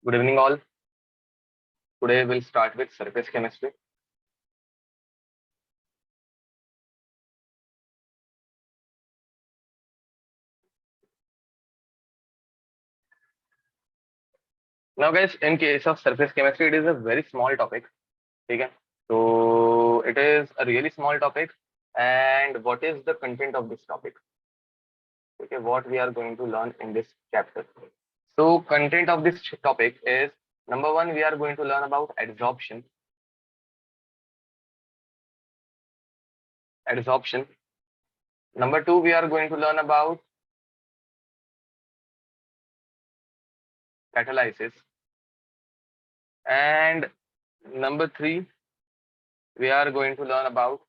Good evening, all. Today we'll start with surface chemistry. Now, guys, in case of surface chemistry, it is a very small topic. Okay? So it is a really small topic. And what is the content of this topic? Okay, what we are going to learn in this chapter. So, content of this topic is number one, we are going to learn about adsorption. Adsorption. Number two, we are going to learn about catalysis. And number three, we are going to learn about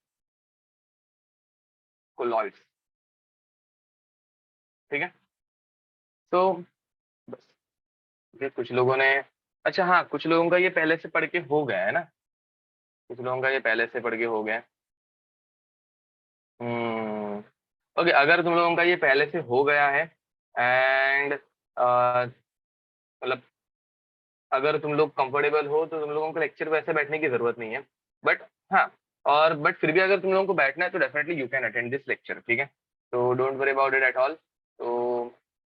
colloids. ठीक है? तो बस ये कुछ लोगों ने, अच्छा हाँ, कुछ लोगों का ये पहले से पढ़ के हो गया है ना, कुछ लोगों का ये पहले से पढ़ के हो गया है। ओके, अगर तुम लोगों का ये पहले से हो गया है एंड मतलब अगर तुम लोग कंफर्टेबल हो तो तुम लोगों को लेक्चर वैसे बैठने की जरूरत नहीं है, बट हाँ, और बट फिर भी अगर तुम लोगों को बैठना है तो definitely you can attend this lecture, ठीक है? तो don't worry about it at all. तो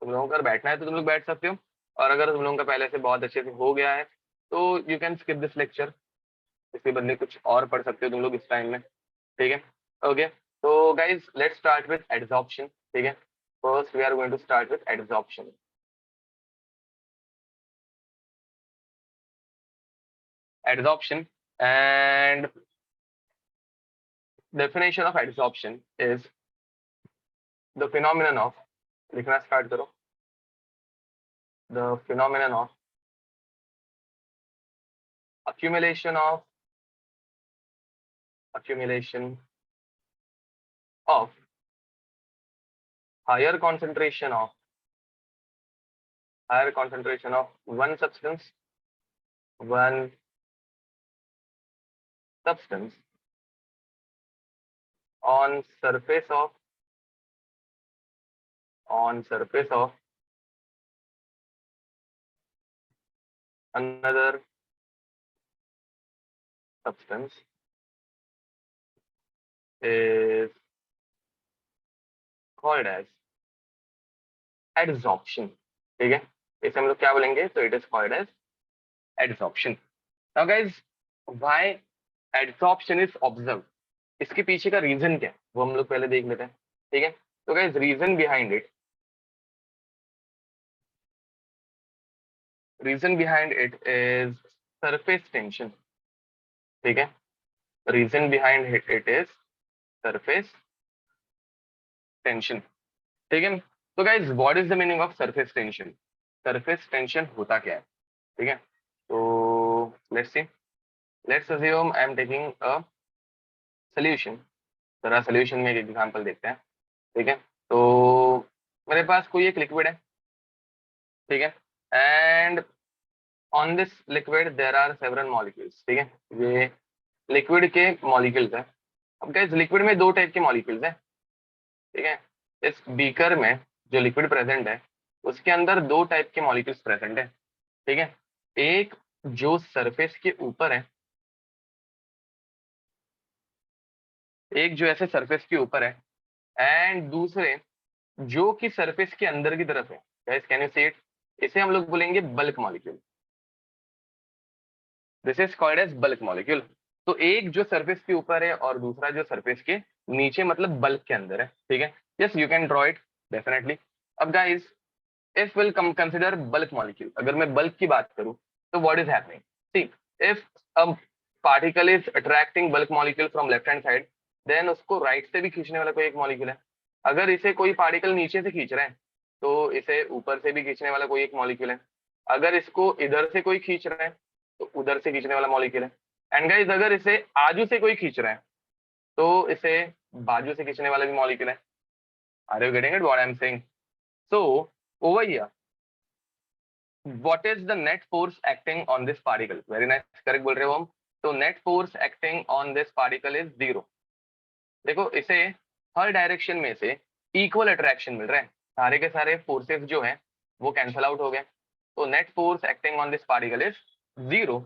तुम लोगों को अगर बैठना है तो तुम लोग बैठ सकते हो, और अगर तुम लोगों का पहले से बहुत अच्छे से हो गया है तो you can skip this lecture, इसके बदले कुछ और पढ़ सकते हो तुम लोग इस टाइम में, ठीक है? ओके, तो guys let's start with adsorption, ठीक है? First we are going to start with adsorption. Adsorption, and definition of adsorption is the phenomenon of, लिखना स्टार्ट करो, the phenomenon of accumulation of higher concentration of one substance on surface of another substance is called as adsorption, ठीक है? इसे हम लोग क्या बोलेंगे? तो it is called as adsorption. Now guys, why adsorption is observed? इसके पीछे का रीजन क्या है वो हम लोग पहले देख लेते हैं, ठीक है? तो guys reason behind it is surface tension, ठीक है? Reason behind it is surface tension, ठीक है? तो guys what is the meaning of surface tension? Surface tension होता क्या है, ठीक है? तो let's assume I am taking a solution. जरा सोल्यूशन में एक एग्जांपल देखते हैं, ठीक है? तो मेरे पास कोई एक लिक्विड है, ठीक है? And on this liquid there are several molecules, ठीक है? ये लिक्विड के मॉलिक्यूल्स हैं. अब गाइस लिक्विड में दो टाइप के मॉलिक्यूल्स हैं, ठीक है? इस बीकर में जो लिक्विड प्रेजेंट है उसके अंदर दो टाइप के मॉलिक्यूल्स प्रेजेंट है, ठीक है? एक जो सरफेस के ऊपर है, एक जो ऐसे सरफेस के ऊपर है, एंड दूसरे जो कि सरफेस के अंदर की तरफ है. Guys can you see it? इसे हम लोग बोलेंगे bulk molecule. This is called as bulk molecule. तो एक जो सरफेस के ऊपर है और दूसरा जो सरफेस के नीचे, मतलब बल्क के अंदर है, ठीक है? Yes, you can draw it definitely. अब guys if will consider bulk molecule, अगर मैं बल्क की बात करूं तो what is happening? See, if a particle is attracting bulk molecule from left hand side, then उसको राइट से भी खींचने वाला कोई एक मॉलिक्यूल है. अगर इसे कोई पार्टिकल नीचे से खींच रहा है तो इसे ऊपर से भी खींचने वाला कोई एक मॉलिक्यूल है. अगर इसको इधर से कोई खींच रहा है तो उधर से खींचने वाला मॉलिक्यूल है. एंड गाइस अगर इसे आजू से कोई खींच रहा है तो इसे बाजू से खींचने वाला भी मॉलिक्यूल है. Are you getting it what I am saying? So over here, what is the net force acting on this particle? Very nice, correct बोल रहे हो हम. तो net force acting on this particle is 0. देखो इसे हर direction में से equal attraction मिल रहा है, सारे के सारे फोर्सेस जो हैं वो कैंसल आउट हो गए, तो net force acting on this particle is 0.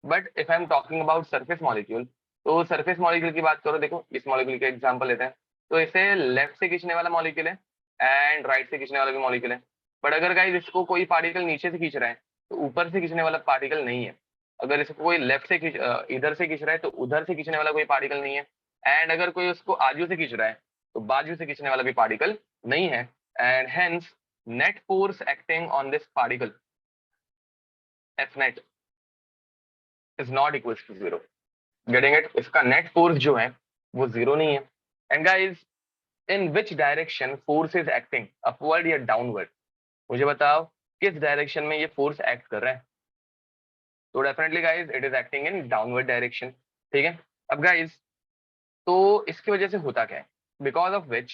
But if I am talking about surface molecule, तो सरफेस मॉलिक्यूल की बात करो, देखो इस मॉलिक्यूल के एग्जांपल लेते हैं, तो इसे लेफ्ट से खींचने वाला मॉलिक्यूल है एंड राइट से खींचने वाला भी मॉलिक्यूल है. बट अगर गाइस इसको कोई पार्टिकल नीचे से खींच रहा है तो ऊपर से खींचने वाला पार्टिकल नहीं है. अगर इसको कोई लेफ्ट से इधर से खींच रहा है तो उधर से खींचने वाला कोई पार्टिकल नहीं है. एंड अगर कोई उसको आजू से खींच रहा है तो बाजू से खींचने वाला भी पार्टिकल नहीं है. And hence net force acting on this particle F net is not equal to 0. Getting it? इसका नेट फोर्स जो है वो 0 नहीं है. And guys, in which direction force is acting, upward या डाउनवर्ड? मुझे बताओ किस डायरेक्शन में ये फोर्स एक्ट कर रहा है. तो definitely guys it is acting in downward direction. ठीक है. अब गाइस, तो इसकी वजह से होता क्या है, because of which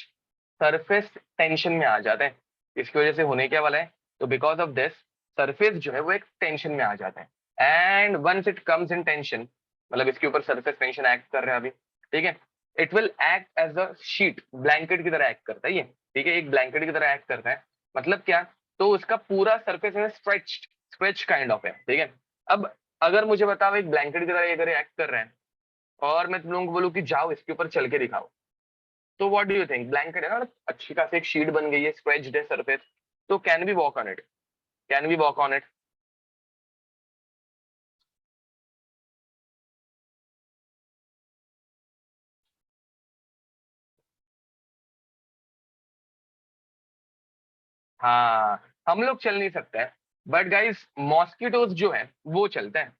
surface tension में आ जाता है. इसकी वजह से होने क्या वाला है, तो बिकॉज ऑफ दिस सरफेस जो है वो एक टेंशन में आ जाता है. And once it comes in tension, मतलब इसके ऊपर सरफेस टेंशन एक्ट कर रहा है अभी. ठीक है. It will act as a sheet, blanket की तरह एक्ट करता है ये. ठीक है, एक ब्लैंकेट की तरह एक्ट करता है. मतलब क्या, तो उसका पूरा सरफेस है स्ट्रेच काइंड ऑफ है. ठीक है. अब अगर मुझे बताओ एक ब्लैंकेट की तरह अगर एक्ट कर रहा है और मैं तुम लोगों को बोलूं कि जाओ इसके ऊपर चल के दिखाओ, तो what do you think? Blanket है ना, अच्छी खासी एक शीट बन गई है, स्ट्रेच्ड है सरफेस, तो can we walk on it? Can we walk on it? हाँ, हम लोग चल नहीं सकते हैं. बट गाइस, मॉस्किटोज जो है वो चलते हैं.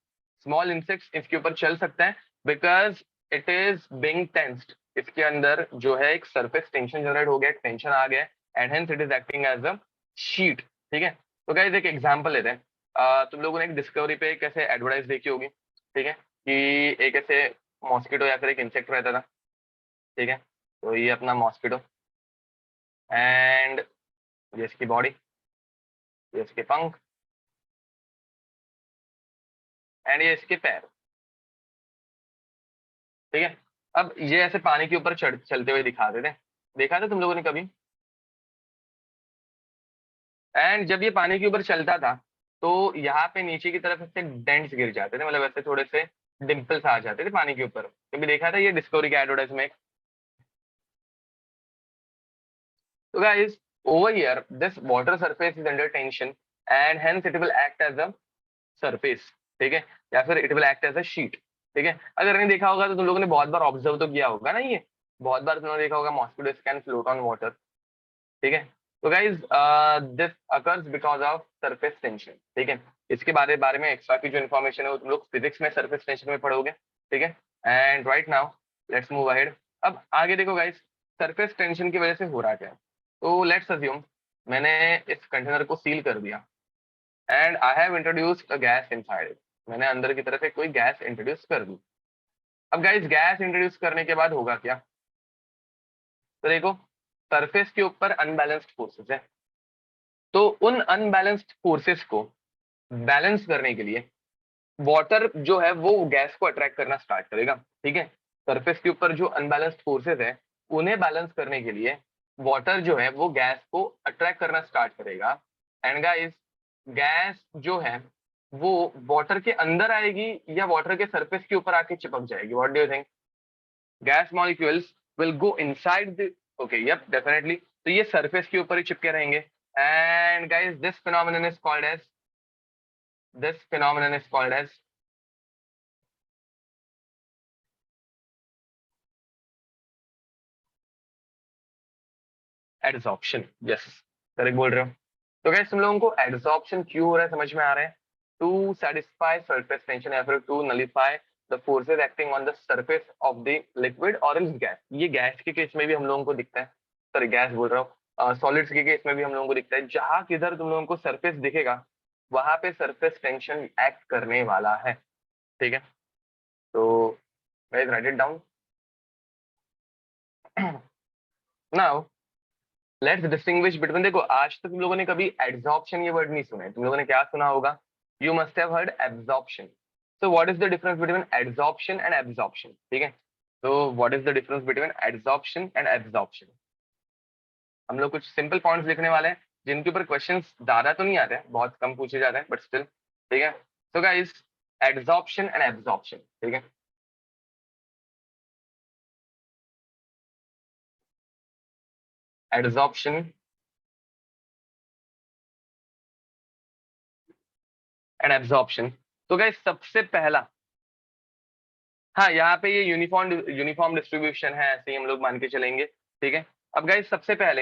स्मॉल इंसेक्ट्स इसके ऊपर चल सकते हैं because it is being tensed. इसके अंदर जो है एक सरफेस टेंशन जनरेट हो गया, टेंशन आ गया, and hence it is acting as a sheet. ठीक है. तो गाइस एक एग्जांपल लेते हैं. तुम लोगों ने एक डिस्कवरी पे एक ऐसे एडवर्टाइज देखी होगी. ठीक है, कि एक ऐसे मॉस्किटो या फिर एक इंसेक्ट रहता था. ठीक है. तो ये अपना मॉस्किटो, एंड ये इसकी बॉडी, ये इसके पंख, एंड ये इसके पैर. ठीक है. अब ये ऐसे पानी के ऊपर चलते हुए दिखाते थे. देखा था तुम लोगों ने कभी? एंड जब ये पानी के ऊपर चलता था तो यहाँ पे नीचे की तरफ ऐसे डेंट्स गिर जाते थे, मतलब ऐसे थोड़े से डिम्पल्स आ जाते थे पानी के ऊपर. कभी देखा था ये डिस्कवरी के एडवर्टाइज में? तो guys, over here this water surface is under tension and hence it will act as a surface. ठीक है, या फिर it will act as a sheet. ठीक है. अगर नहीं देखा होगा तो तुम लोगों ने बहुत बार ऑब्जर्व तो किया होगा ना, ये बहुत बार तुमने देखा होगा mosquitoes can float on water. ठीक है. तो guys, this occurs because of surface tension. ठीक है. इसके बारे बारे में एक्स्ट्रा की जो इन्फॉर्मेशन है वो तुम लोग फिजिक्स में सरफेस टेंशन में पढ़ोगे. ठीक है. And right now let's move ahead. अब आगे देखो गाइज, सरफेस टेंशन की वजह से हो रहा क्या है. तो लेट्स अज्यूम मैंने इस कंटेनर को सील कर दिया and I have introduced a gas inside. मैंने अंदर की तरफ एक कोई गैस इंट्रोड्यूस कर दी. अब गाइज, गैस इंट्रोड्यूस करने के बाद होगा क्या, तो देखो सरफेस के ऊपर अनबैलेंस्ड फोर्सेस है. तो उन अनबैलेंस्ड फोर्सेस को बैलेंस करने के लिए वाटर जो है वो गैस को अट्रैक्ट करना स्टार्ट करेगा. ठीक है. सरफेस के ऊपर जो अनबैलेंस्ड फोर्सेस है उन्हें बैलेंस करने के लिए वाटर जो है वो गैस को अट्रैक्ट करना स्टार्ट करेगा. एंड गाइस, गैस जो है वो वाटर के अंदर आएगी या वाटर के सरफेस के ऊपर आके चिपक जाएगी? What do you think? Gas molecules will go inside the, okay yup definitely, तो ये सरफेस के ऊपर ही चिपके रहेंगे. And guys, this phenomenon is called as adsorption. Yes, correct बोल रहे हो. तो गाइस, तुम लोगों को एडसॉर्प्शन क्यों हो रहा है समझ में आ रहा है? टू सेटिस्फाई सरफेस टेंशन या फिर to nullify the forces acting on the surface of the liquid और इज गैस. ये गैस के केस में भी हम लोगों को दिखता है. सॉरी, गैस बोल रहा हूँ, सॉलिड्स के केस में भी हम लोगों को दिखता है. जहां किधर तुम लोगों को सरफेस दिखेगा वहां पे सरफेस टेंशन एक्ट करने वाला है. ठीक है. तो guys, right it down. Now let's distinguish between. देखो आज तक तुम लोगों ने कभी एड्सॉर्प्शन ये वर्ड नहीं सुना है. तुम लोगों ने क्या सुना होगा? You must have heard absorption. So what is the difference between adsorption and absorption? ठीक है. तो what is the difference between adsorption and absorption? हम लोग कुछ सिंपल पॉइंट्स लिखने वाले हैं जिनके ऊपर क्वेश्चंस ज्यादा तो नहीं आते हैं, बहुत कम पूछे जाते हैं, बट स्टिल ठीक है। So guys, adsorption and absorption, ठीक है। Adsorption and absorption. तो गाइस सबसे पहला, हाँ यहाँ पे ये यूनिफॉर्म यूनिफॉर्म डिस्ट्रीब्यूशन है, ऐसे ही हम लोग मान के चलेंगे, ठीक है। अब गाइस सबसे पहले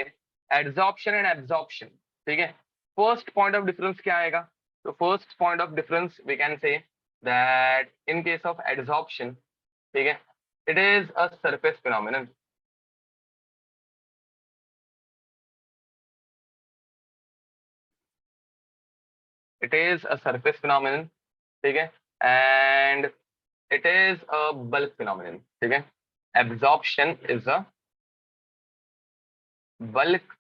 एड्सॉर्प्शन एंड एब्जॉर्प्शन, ठीक है। फर्स्ट पॉइंट ऑफ डिफरेंस क्या आएगा? तो first point of difference we can say that in case of adsorption, ठीक है, it is a surface phenomenon. It is a surface phenomenon, ठीक है, and it is a bulk phenomenon, ठीक है। Absorption is a bulk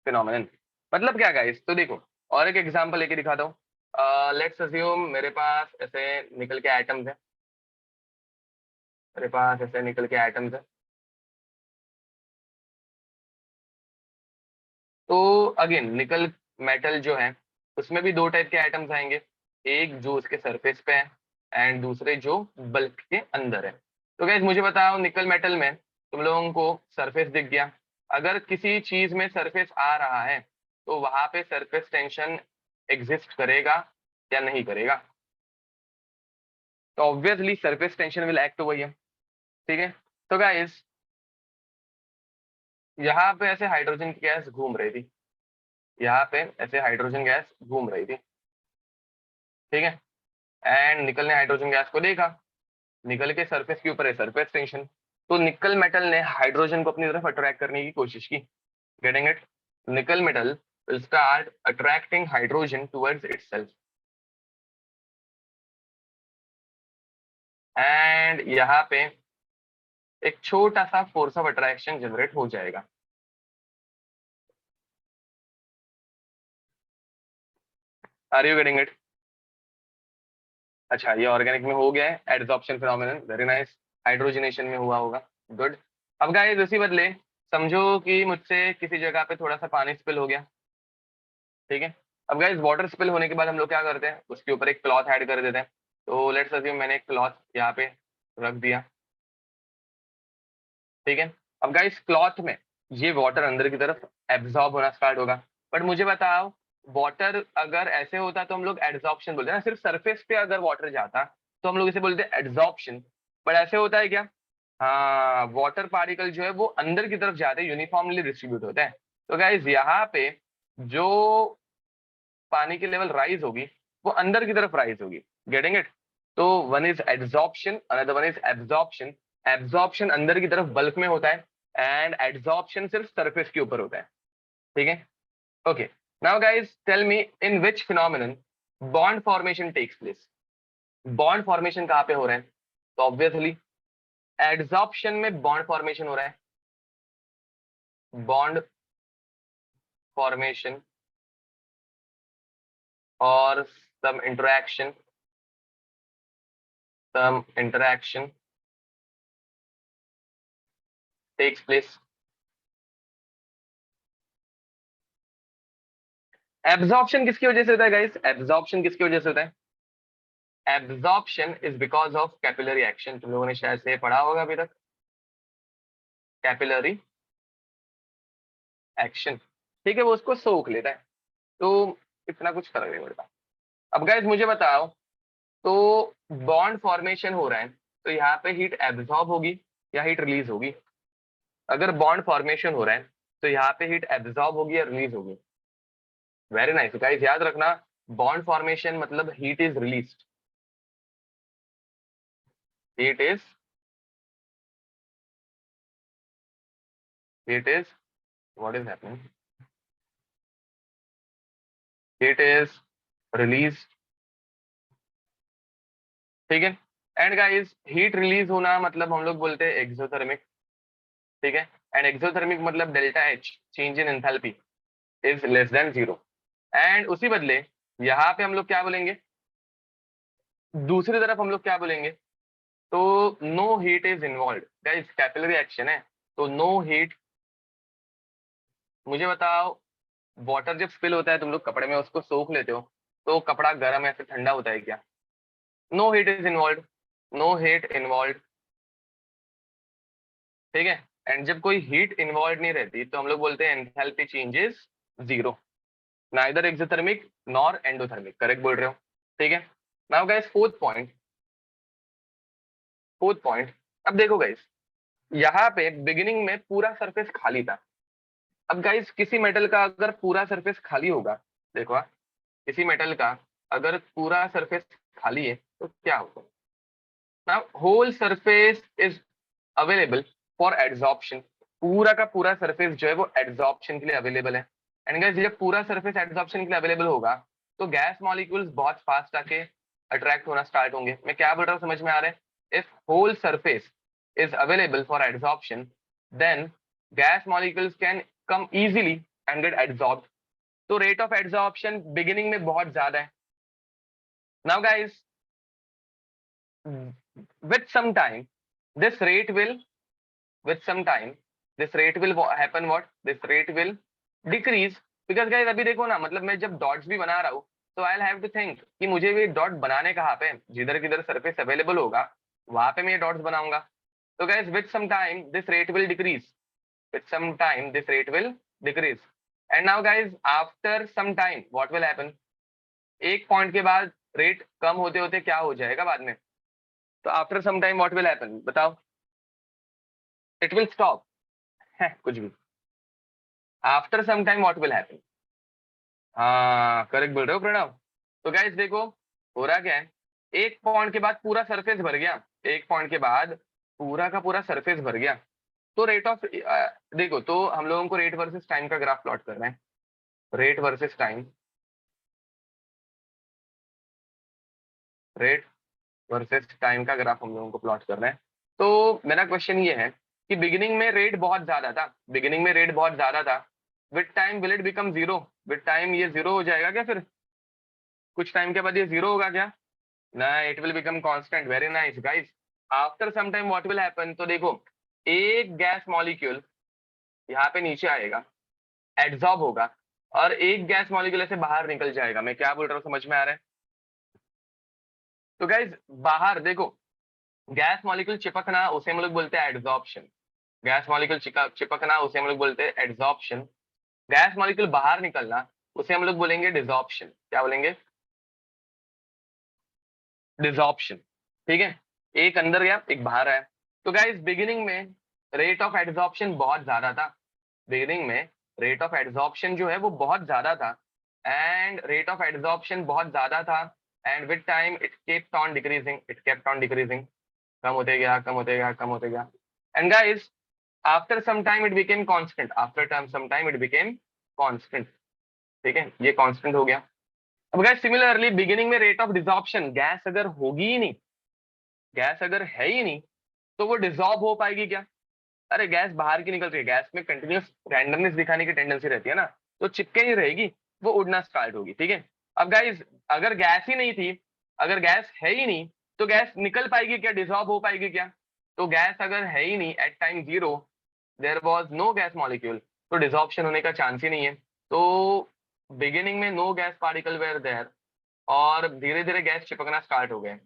phenomenon. मतलब क्या guys? तो देखो, और एक एग्जांपल लेके दिखाता हूँ। लेट्स अज्यूम मेरे पास ऐसे निकल के एटम्स है, मेरे पास ऐसे निकल के एटम्स है। तो अगेन निकल मेटल जो है उसमें भी दो टाइप के एटम्स आएंगे, एक जो उसके सरफेस पे है एंड दूसरे जो बल्क के अंदर है। तो गाइस मुझे बताओ, निकल मेटल में तुम लोगों को सरफेस दिख गया, अगर किसी चीज में सरफेस आ रहा है तो वहां पे सरफेस टेंशन एग्जिस्ट करेगा या नहीं करेगा? तो obviously surface tension will act over here, ठीक है। तो गाइस यहाँ पे ऐसे हाइड्रोजन की गैस घूम रही थी, यहाँ पे ऐसे हाइड्रोजन गैस घूम रही थी, ठीक है। एंड निकल ने हाइड्रोजन गैस को देखा, निकल के सरफेस के ऊपर है सरफेस टेंशन, तो निकल मेटल ने हाइड्रोजन को अपनी तरफ अट्रैक्ट करने की कोशिश की। Getting it? Nickel metal will start attracting hydrogen towards itself, and यहाँ पे एक छोटा सा फोर्स ऑफ अट्रैक्शन जनरेट हो जाएगा। Are you getting it? अच्छा, ये ऑर्गेनिक में हो गया है adsorption phenomenon, very nice. Hydrogenation में हुआ होगा, गुड। अब गाइस उसी बदले समझो कि मुझसे किसी जगह पे थोड़ा सा पानी स्पिल हो गया, ठीक है। अब गाइस वाटर स्पिल होने के बाद हम लोग क्या करते हैं, उसके ऊपर एक क्लॉथ ऐड कर देते हैं। तो लेट्स अज्यूम मैंने एक क्लॉथ यहाँ पे रख दिया, ठीक है। अब गाइस क्लॉथ में ये वाटर अंदर की तरफ एब्जॉर्ब होना स्टार्ट होगा, बट मुझे बताओ, वाटर अगर ऐसे होता तो हम लोग एड्सॉर्प्शन बोलते हैं ना, सिर्फ सरफेस पे अगर वाटर जाता तो हम लोग इसे बोलते हैं एड्सॉर्प्शन, बट ऐसे होता है क्या? हाँ, वाटर पार्टिकल जो है वो अंदर की तरफ जाते हैं, यूनिफॉर्मली डिस्ट्रीब्यूट होते हैं। तो गाइस यहाँ पे जो पानी की लेवल राइज होगी वो अंदर की तरफ राइज होगी। Getting it? तो one is adsorption, another one is absorption. Absorption अंदर की तरफ बल्क में होता है एंड एड्सॉर्प्शन सिर्फ सरफेस के ऊपर होता है, ठीक है। Okay, now guys tell me in which phenomenon bond formation takes place? Bond formation कहाँ पे हो रहा है? तो ऑब्वियसली एड्सॉर्प्शन में बॉन्ड फॉर्मेशन हो रहा है, बॉन्ड फॉर्मेशन और some interaction takes place. Absorption किसकी वजह से होता है गाइस? एब्जॉर्प्शन किसकी वजह से होता है? Absorption is because of capillary action. तुम लोगों ने शायद से पढ़ा होगा अभी तक, कैपिलरी एक्शन, ठीक है, वो उसको सोख लेता है, तो इतना कुछ फर्क नहीं पड़ता। अब गाइस मुझे बताओ, तो बॉन्ड फॉर्मेशन हो रहा है तो यहाँ पे हीट एब्जॉर्ब होगी या हीट रिलीज होगी? अगर बॉन्ड फॉर्मेशन हो रहा है तो यहाँ पे हीट एब्जॉर्ब होगी या रिलीज होगी? वेरी नाइस गाइस, याद रखना, बॉन्ड फॉर्मेशन मतलब heat is release, heat is heat is what is happening, heat is release, ठीक है। एंड गाइस हीट रिलीज होना मतलब हम लोग बोलते हैं एक्सोथर्मिक, ठीक है। एंड एक्सोथर्मिक मतलब delta H, change in enthalpy, is less than zero. And उसी बदले यहाँ पे हम लोग क्या बोलेंगे, दूसरी तरफ हम लोग क्या बोलेंगे? तो no heat is involve, guys capillary action है, तो नो हीट। मुझे बताओ, वाटर जब स्पिल होता है तुम लोग कपड़े में उसको सोख लेते हो, तो कपड़ा गर्म या फिर ठंडा होता है क्या? No heat is involve, no heat involve, ठीक है। एंड जब कोई हीट इन्वॉल्व नहीं रहती तो हम लोग बोलते हैं enthalpy changes zero, neither exothermic nor endothermic, correct बोल रहे हो, ठीक है। Now guys fourth point, fourth point. अब देखो गाइस, यहाँ पे बिगिनिंग में पूरा सरफेस खाली था। अब गाइस किसी मेटल का अगर पूरा सरफेस खाली होगा, देखो किसी मेटल का अगर पूरा सरफेस खाली है तो क्या होगा? Now whole surface is available for adsorption, पूरा का पूरा सरफेस जो है वो एड्सॉर्प्शन के लिए अवेलेबल है। एंड गाइस जब पूरा सरफेस एड्सॉर्प्शन के लिए अवेलेबल होगा तो गैस मॉलिक्यूल्स बहुत फास्ट आके अट्रैक्ट होना स्टार्ट होंगे। मैं क्या बोल रहा हूँ समझ में आ रहा है? If whole surface is available for adsorption, then gas molecules can come easily and get adsorbed. तो रेट ऑफ एड्सॉर्प्शन बिगिनिंग में बहुत ज्यादा है। Now guys with some time this rate will, with some time this rate will happen, what this rate will decrease, because guys अभी देखो ना, मतलब मैं जब डॉट्स भी बना रहा हूँ तो आई हैव टू थिंक कि मुझे भी डॉट बनाने कहाँ पे, जिधर किधर सरफेस अवेलेबल होगा वहां पे मैं ये डॉट्स बनाऊंगा। तो guys with some time this rate will decrease, with some time this rate will decrease, and now guys after some time what will happen, एक पॉइंट के बाद रेट कम होते होते क्या हो जाएगा बाद में? तो after some time what will happen, बताओ? इट विल स्टॉप है कुछ भी। After some time what will happen? हाँ करेक्ट बोल रहे हो प्रणव। तो गाइस देखो हो रहा क्या है, एक पॉइंट के बाद पूरा सरफेस भर गया, एक पॉइंट के बाद पूरा का पूरा सरफेस भर गया, तो रेट ऑफ, देखो तो हम लोगों को रेट वर्सेस टाइम का ग्राफ प्लॉट करना है, rate versus time, rate versus time का ग्राफ हम लोगों को प्लॉट करना है। तो मेरा क्वेश्चन ये है कि बिगिनिंग में रेट बहुत ज्यादा था, बिगिनिंग में रेट बहुत ज्यादा था, with time will it become zero, with time ये जीरो हो जाएगा क्या? फिर कुछ टाइम के बाद ये जीरो होगा क्या? ना, it will become constant. Very nice guys. After some time what will happen, तो देखो एक गैस मॉलिक्यूल यहाँ पे नीचे आएगा, एड्सॉर्ब होगा, और एक गैस मॉलिक्यूल ऐसे बाहर निकल जाएगा। मैं क्या बोल रहा हूँ समझ में आ रहा है? तो गाइस बाहर देखो, गैस मॉलिक्यूल चिपकना उसे हम लोग बोलते हैं एड्सॉर्प्शन, गैस मॉलिक्यूल चिपकना उसे हम लोग बोलते हैं एड्सॉर्प्शन, गैस मॉलिक्यूल बाहर निकलना उसे हम लोग बोलेंगे डिसॉर्प्शन। क्या बोलेंगे? डिसॉर्प्शन, ठीक है। एक अंदर गया एक बाहर आया। तो गाइस बिगिनिंग में रेट ऑफ एड्सॉर्प्शन बहुत ज्यादा था, बिगिनिंग में रेट ऑफ एड्सॉर्प्शन जो है वो बहुत ज्यादा था, एंड रेट ऑफ एड्सॉर्प्शन बहुत ज्यादा था, and with time it kept on decreasing, it kept on decreasing, कम होते गया कम होते गया कम होते गया। And guys after some time it became constant, after time some time it became constant, ठीक है, ये कांस्टेंट हो गया। अब गाइस सिमिलरली बिगिनिंग में रेट ऑफ डिसॉर्प्शन, गैस अगर होगी ही नहीं, गैस अगर है ही नहीं, तो वो डिसॉल्व हो पाएगी क्या? अरे गैस बाहर की निकल रही है, गैस में कंटिन्यूस रैंडमनेस दिखाने की टेंडेंसी रहती है ना, तो चिपके ही रहेगी, वो उड़ना स्टार्ट होगी, ठीक है। अब गाइस अगर गैस ही नहीं थी, अगर गैस है ही नहीं, तो गैस निकल पाएगी क्या, डिसॉल्व हो पाएगी क्या? तो गैस अगर है ही नहीं at time zero, there was no gas molecule, तो डिसॉर्प्शन होने का चांस ही नहीं है। तो बिगिनिंग में no gas particle were there, और धीरे धीरे गैस चिपकना स्टार्ट हो गए,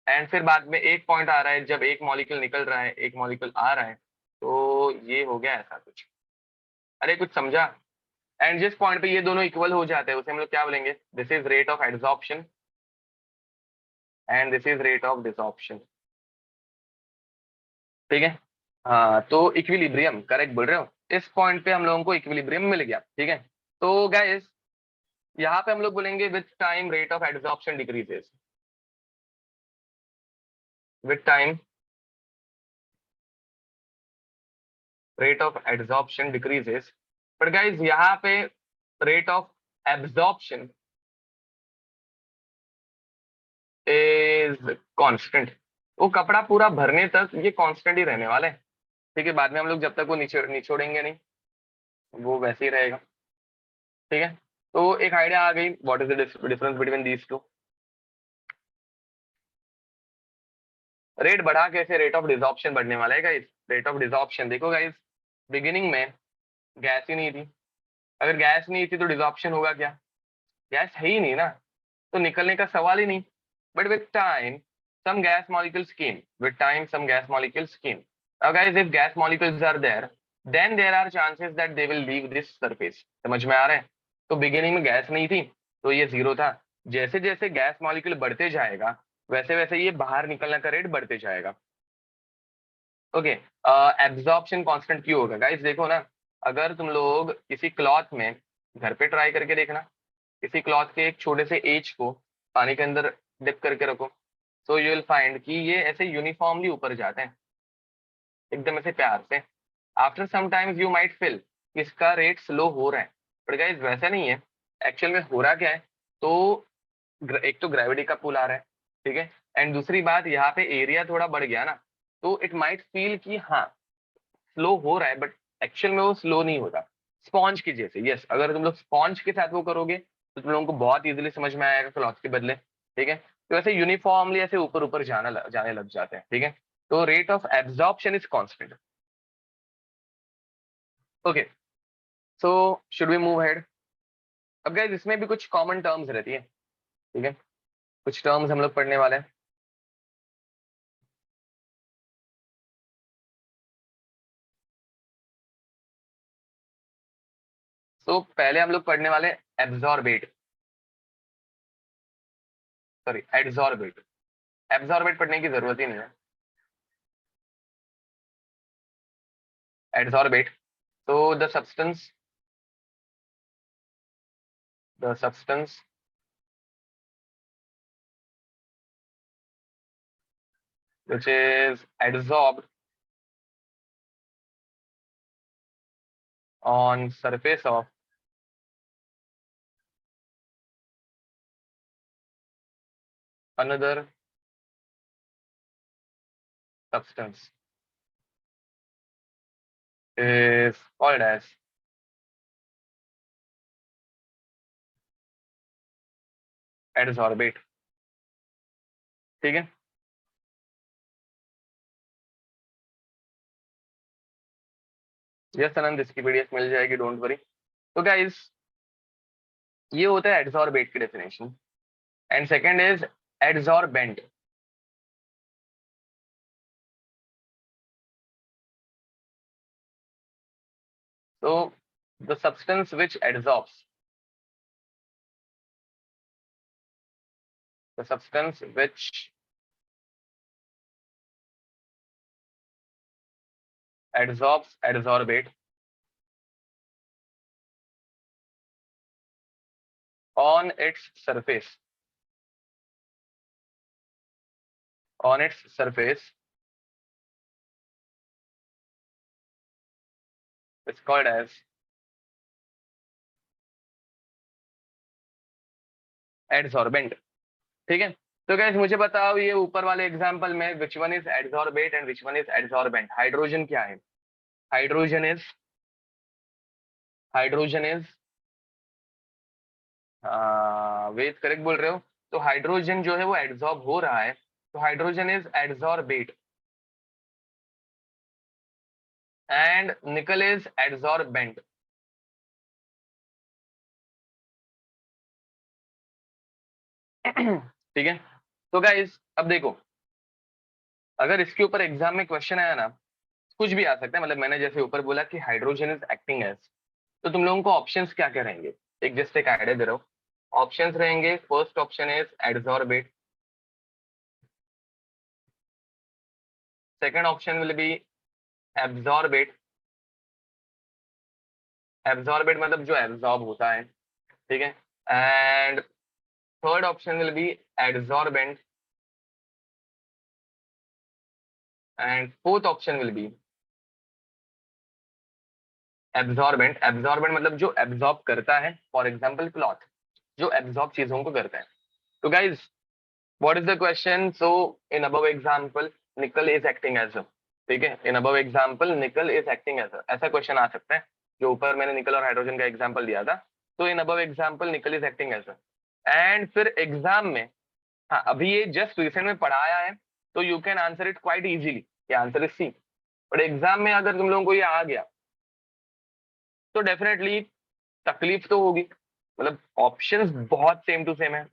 एंड फिर बाद में एक पॉइंट आ रहा है जब एक मॉलिक्यूल निकल रहा है एक मॉलिक्यूल आ रहा है, तो ये हो गया ऐसा कुछ। अरे कुछ समझा? एंड जिस पॉइंट पे ये दोनों इक्वल हो जाते हैं उसे हम लोग क्या बोलेंगे? This is rate of adsorption and this is rate of desorption, ठीक है। हाँ तो इक्विलिब्रियम, करेक्ट बोल रहे हो, इस पॉइंट पे हम लोगों को इक्विलिब्रियम मिल गया, ठीक है। तो गाइस यहाँ पे हम लोग बोलेंगे with time rate of adsorption decreases, with time rate of adsorption decreases, but guys यहाँ पे rate of absorption is constant, वो कपड़ा पूरा भरने तक ये कांस्टेंट ही रहने वाला है, ठीक है। बाद में हम लोग जब तक वो निचोड़ेंगे नहीं, वो वैसे ही रहेगा, ठीक है। तो एक आइडिया आ गई what is the difference between these two. Rate बढ़ा कैसे, रेट ऑफ डिसॉर्प्शन बढ़ने वाला है गाइस। रेट ऑफ डिसॉर्प्शन देखो गाइस, बिगिनिंग में गैस ही नहीं थी, अगर गैस नहीं थी तो डिसॉर्प्शन होगा क्या, गैस है ही नहीं ना, तो निकलने का सवाल ही नहीं। But with time some gas molecules came, with time some gas molecules came. Now guys, if gas molecules are there, then there are chances that they will leave this surface. समझ में आ रहा है। तो बिगिनिंग में gas नहीं थी तो ये जीरो था, जैसे जैसे गैस मॉलिक्यूल बढ़ते जाएगा वैसे वैसे ये बाहर निकलने का रेट बढ़ते जाएगा। ओके, एब्जॉर्प्शन कांस्टेंट क्यों होगा गाइस, देखो ना, अगर तुम लोग किसी क्लॉथ में, घर पे ट्राई करके देखना, किसी क्लॉथ के एक छोटे से एज को पानी के अंदर डिप करके रखो, सो यू विल फाइंड कि ये ऐसे यूनिफॉर्मली ऊपर जाते हैं एकदम ऐसे प्यार से। After some times you might feel इसका रेट स्लो हो रहा है, बट गाइस वैसा नहीं है। एक्चुअल में हो रहा क्या है, तो एक तो ग्रेविटी का पुल आ रहा है, ठीक है, एंड दूसरी बात यहाँ पे एरिया थोड़ा बढ़ गया ना, तो इट माइट फील कि हाँ स्लो हो रहा है, बट एक्चुअल में वो स्लो नहीं होता। स्पॉन्ज की जैसे, यस, अगर तुम लोग स्पॉन्ज के साथ वो करोगे तो तुम लोगों को बहुत इजीली समझ में आएगा क्लॉथ के बदले, ठीक है। तो ऐसे यूनिफॉर्मली ऐसे ऊपर ऊपर जाने लग जाते हैं, ठीक है। तो rate of absorption is constant. Okay, so should we move head. अब गाइस इसमें भी कुछ कॉमन टर्म्स रहती है, ठीक है, कुछ टर्म्स हम लोग पढ़ने वाले हैं। तो पहले हम लोग पढ़ने वाले एब्जॉर्बेट, सॉरी एड्सॉर्बेट। एब्जॉर्बेट पढ़ने की जरूरत ही नहीं है, एड्सॉर्बेट। तो the substance which is adsorbed on surface of another substance is called as adsorbate, ठीक है। यस आनंद, इसकी पीडीएफ मिल जाएगी, डोंट वरी। तो गाइस ये होता है एड्सॉर्बेट की definition, and second is adsorbent. तो the substance which adsorbs, the substance which adsorbs adsorbate on its surface, on its surface is called as adsorbent, ठीक है। तो गाइस मुझे बताओ ये ऊपर वाले एग्जांपल में which one is adsorbate and which one is adsorbent. Hydrogen क्या है, hydrogen is, hydrogen is, Ved correct बोल रहे हो। तो हाइड्रोजन जो है वो एड्सॉर्ब हो रहा है, तो हाइड्रोजन इज एड्सॉर्बेट एंड निकल इज एड्सॉर्बेंट, ठीक है। तो गाइस अब देखो, अगर इसके ऊपर एग्जाम में क्वेश्चन आया ना, कुछ भी आ सकता है, मतलब मैंने जैसे ऊपर बोला कि हाइड्रोजन इज एक्टिंग एज, तो तुम लोगों को ऑप्शंस क्या क्या रहेंगे, एक जस्ट एक आइडिया दे रहा हूँ। ऑप्शंस रहेंगे, first option is adsorbate, second option will be absorbate, absorbate मतलब जो एब्सॉर्ब होता है, ठीक है, and third option will be adsorbent, and fourth option will be absorbent. Absorbent मतलब जो एब्सॉर्ब करता है, फॉर एग्जाम्पल क्लॉथ, जो एब्सॉर्ब चीजों को करता है। तो guys what is the question, so in above example nickel is acting as, ठीक है, in above example nickel is acting as, ऐसा क्वेश्चन आ सकता है। जो ऊपर मैंने निकल और हाइड्रोजन का एग्जाम्पल दिया था, तो इन above example nickel is acting as, and फिर एग्जाम में, हाँ अभी ये जस्ट रिसेंट में पढ़ाया है, तो you can answer it quite easily, answer is C. But exam में अगर तुम लोगों को ये आ गया तो डेफिनेटली तकलीफ तो होगी, मतलब ऑप्शंस बहुत सेम टू सेम है,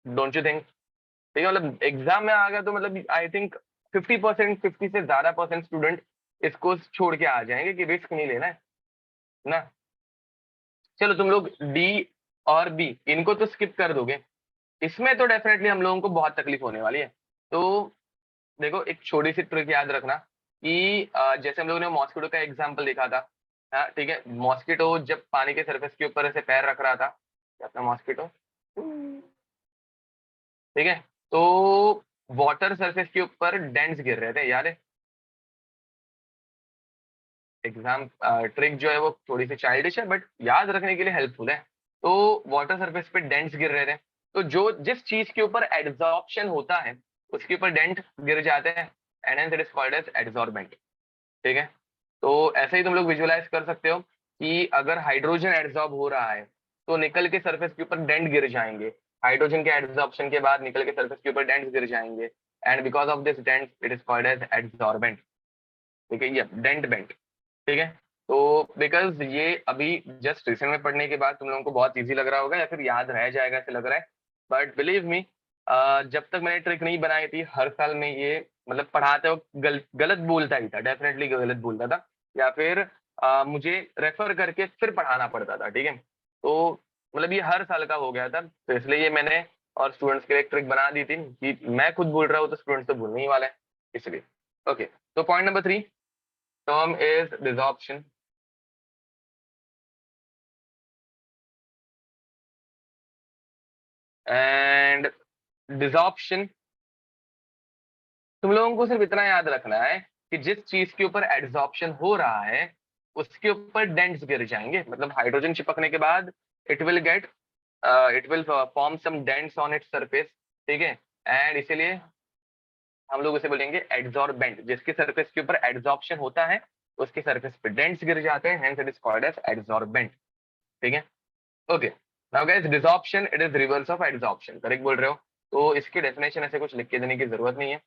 डोंट यू थिंक? ठीक है, मतलब एग्जाम में आ गया तो मतलब आई थिंक 50%, 50 से ज्यादा परसेंट स्टूडेंट इसको छोड़ के आ जाएंगे कि रिस्क नहीं लेना है ना। चलो तुम लोग डी और बी इनको तो स्किप कर दोगे, इसमें तो डेफिनेटली हम लोगों को बहुत तकलीफ होने वाली है। तो देखो एक छोटी सी ट्रिक याद रखना कि जैसे हम लोगों ने मॉस्किटो का एग्जाम्पल देखा था, हाँ ठीक है, मॉस्किटो जब पानी के सरफेस के ऊपर ऐसे पैर रख रहा था, अपना मॉस्किटो, ठीक है, तो वाटर सरफेस के ऊपर डेंट्स गिर रहे थे, याद है? एग्जाम ट्रिक जो है वो थोड़ी सी चाइल्डिश है बट याद रखने के लिए हेल्पफुल है। तो वाटर सरफेस पे डेंट्स गिर रहे थे, तो जो जिस चीज के ऊपर एड्सॉर्प्शन होता है उसके ऊपर डेंट गिर जाते हैं, and hence it is called as adsorbent. ठीक है, तो ऐसे ही तुम लोग विजुअलाइज कर सकते हो कि अगर हाइड्रोजन एड्सॉर्ब हो रहा है तो निकल के सरफेस के ऊपर डेंट गिर जाएंगे, हाइड्रोजन के एड्सॉर्प्शन के बाद निकल के सरफेस के ऊपर डेंट गिर जाएंगे, and because of this dent it is called as adsorbent. ठीक है, ये डेंट बेंट। ठीक है, तो बिकॉज ये अभी जस्ट रिसेंट में पढ़ने के बाद तुम लोगों को बहुत इजी लग रहा होगा या फिर याद रह जाएगा ऐसे लग रहा है, बट बिलीव मी, जब तक मैंने ट्रिक नहीं बनाई थी हर साल में ये मतलब पढ़ाते वक्त गलत बोलता ही था, डेफिनेटली गलत बोलता था, या फिर मुझे रेफर करके फिर पढ़ाना पड़ता था। ठीक है, तो मतलब ये हर साल का हो गया था, तो इसलिए ये मैंने और स्टूडेंट्स के लिए एक ट्रिक बना दी थी कि मैं खुद बोल रहा हूँ तो स्टूडेंट्स तो भूलने ही वाला है, इसलिए। ओके, तो point number 3, term is desorption, and desorption तुम लोगों को सिर्फ इतना याद रखना है कि जिस चीज के ऊपर एड्सॉर्प्शन हो रहा है उसके ऊपर डेंट्स गिर जाएंगे, मतलब हाइड्रोजन चिपकने के बाद it will get it will form some dents on its surface. ठीक है, एंड इसीलिए हम लोग उसे बोलेंगे एड्सॉर्बेंट, जिसके सरफेस के ऊपर एड्सॉर्प्शन होता है उसके सरफेस पे डेंट्स गिर जाते हैं, hence it is called as adsorbent. ठीक है, okay. Now guys, desorption it is reverse of adsorption, correct बोल रहे हो, तो इसकी डेफिनेशन ऐसे कुछ लिख के देने की जरूरत नहीं है।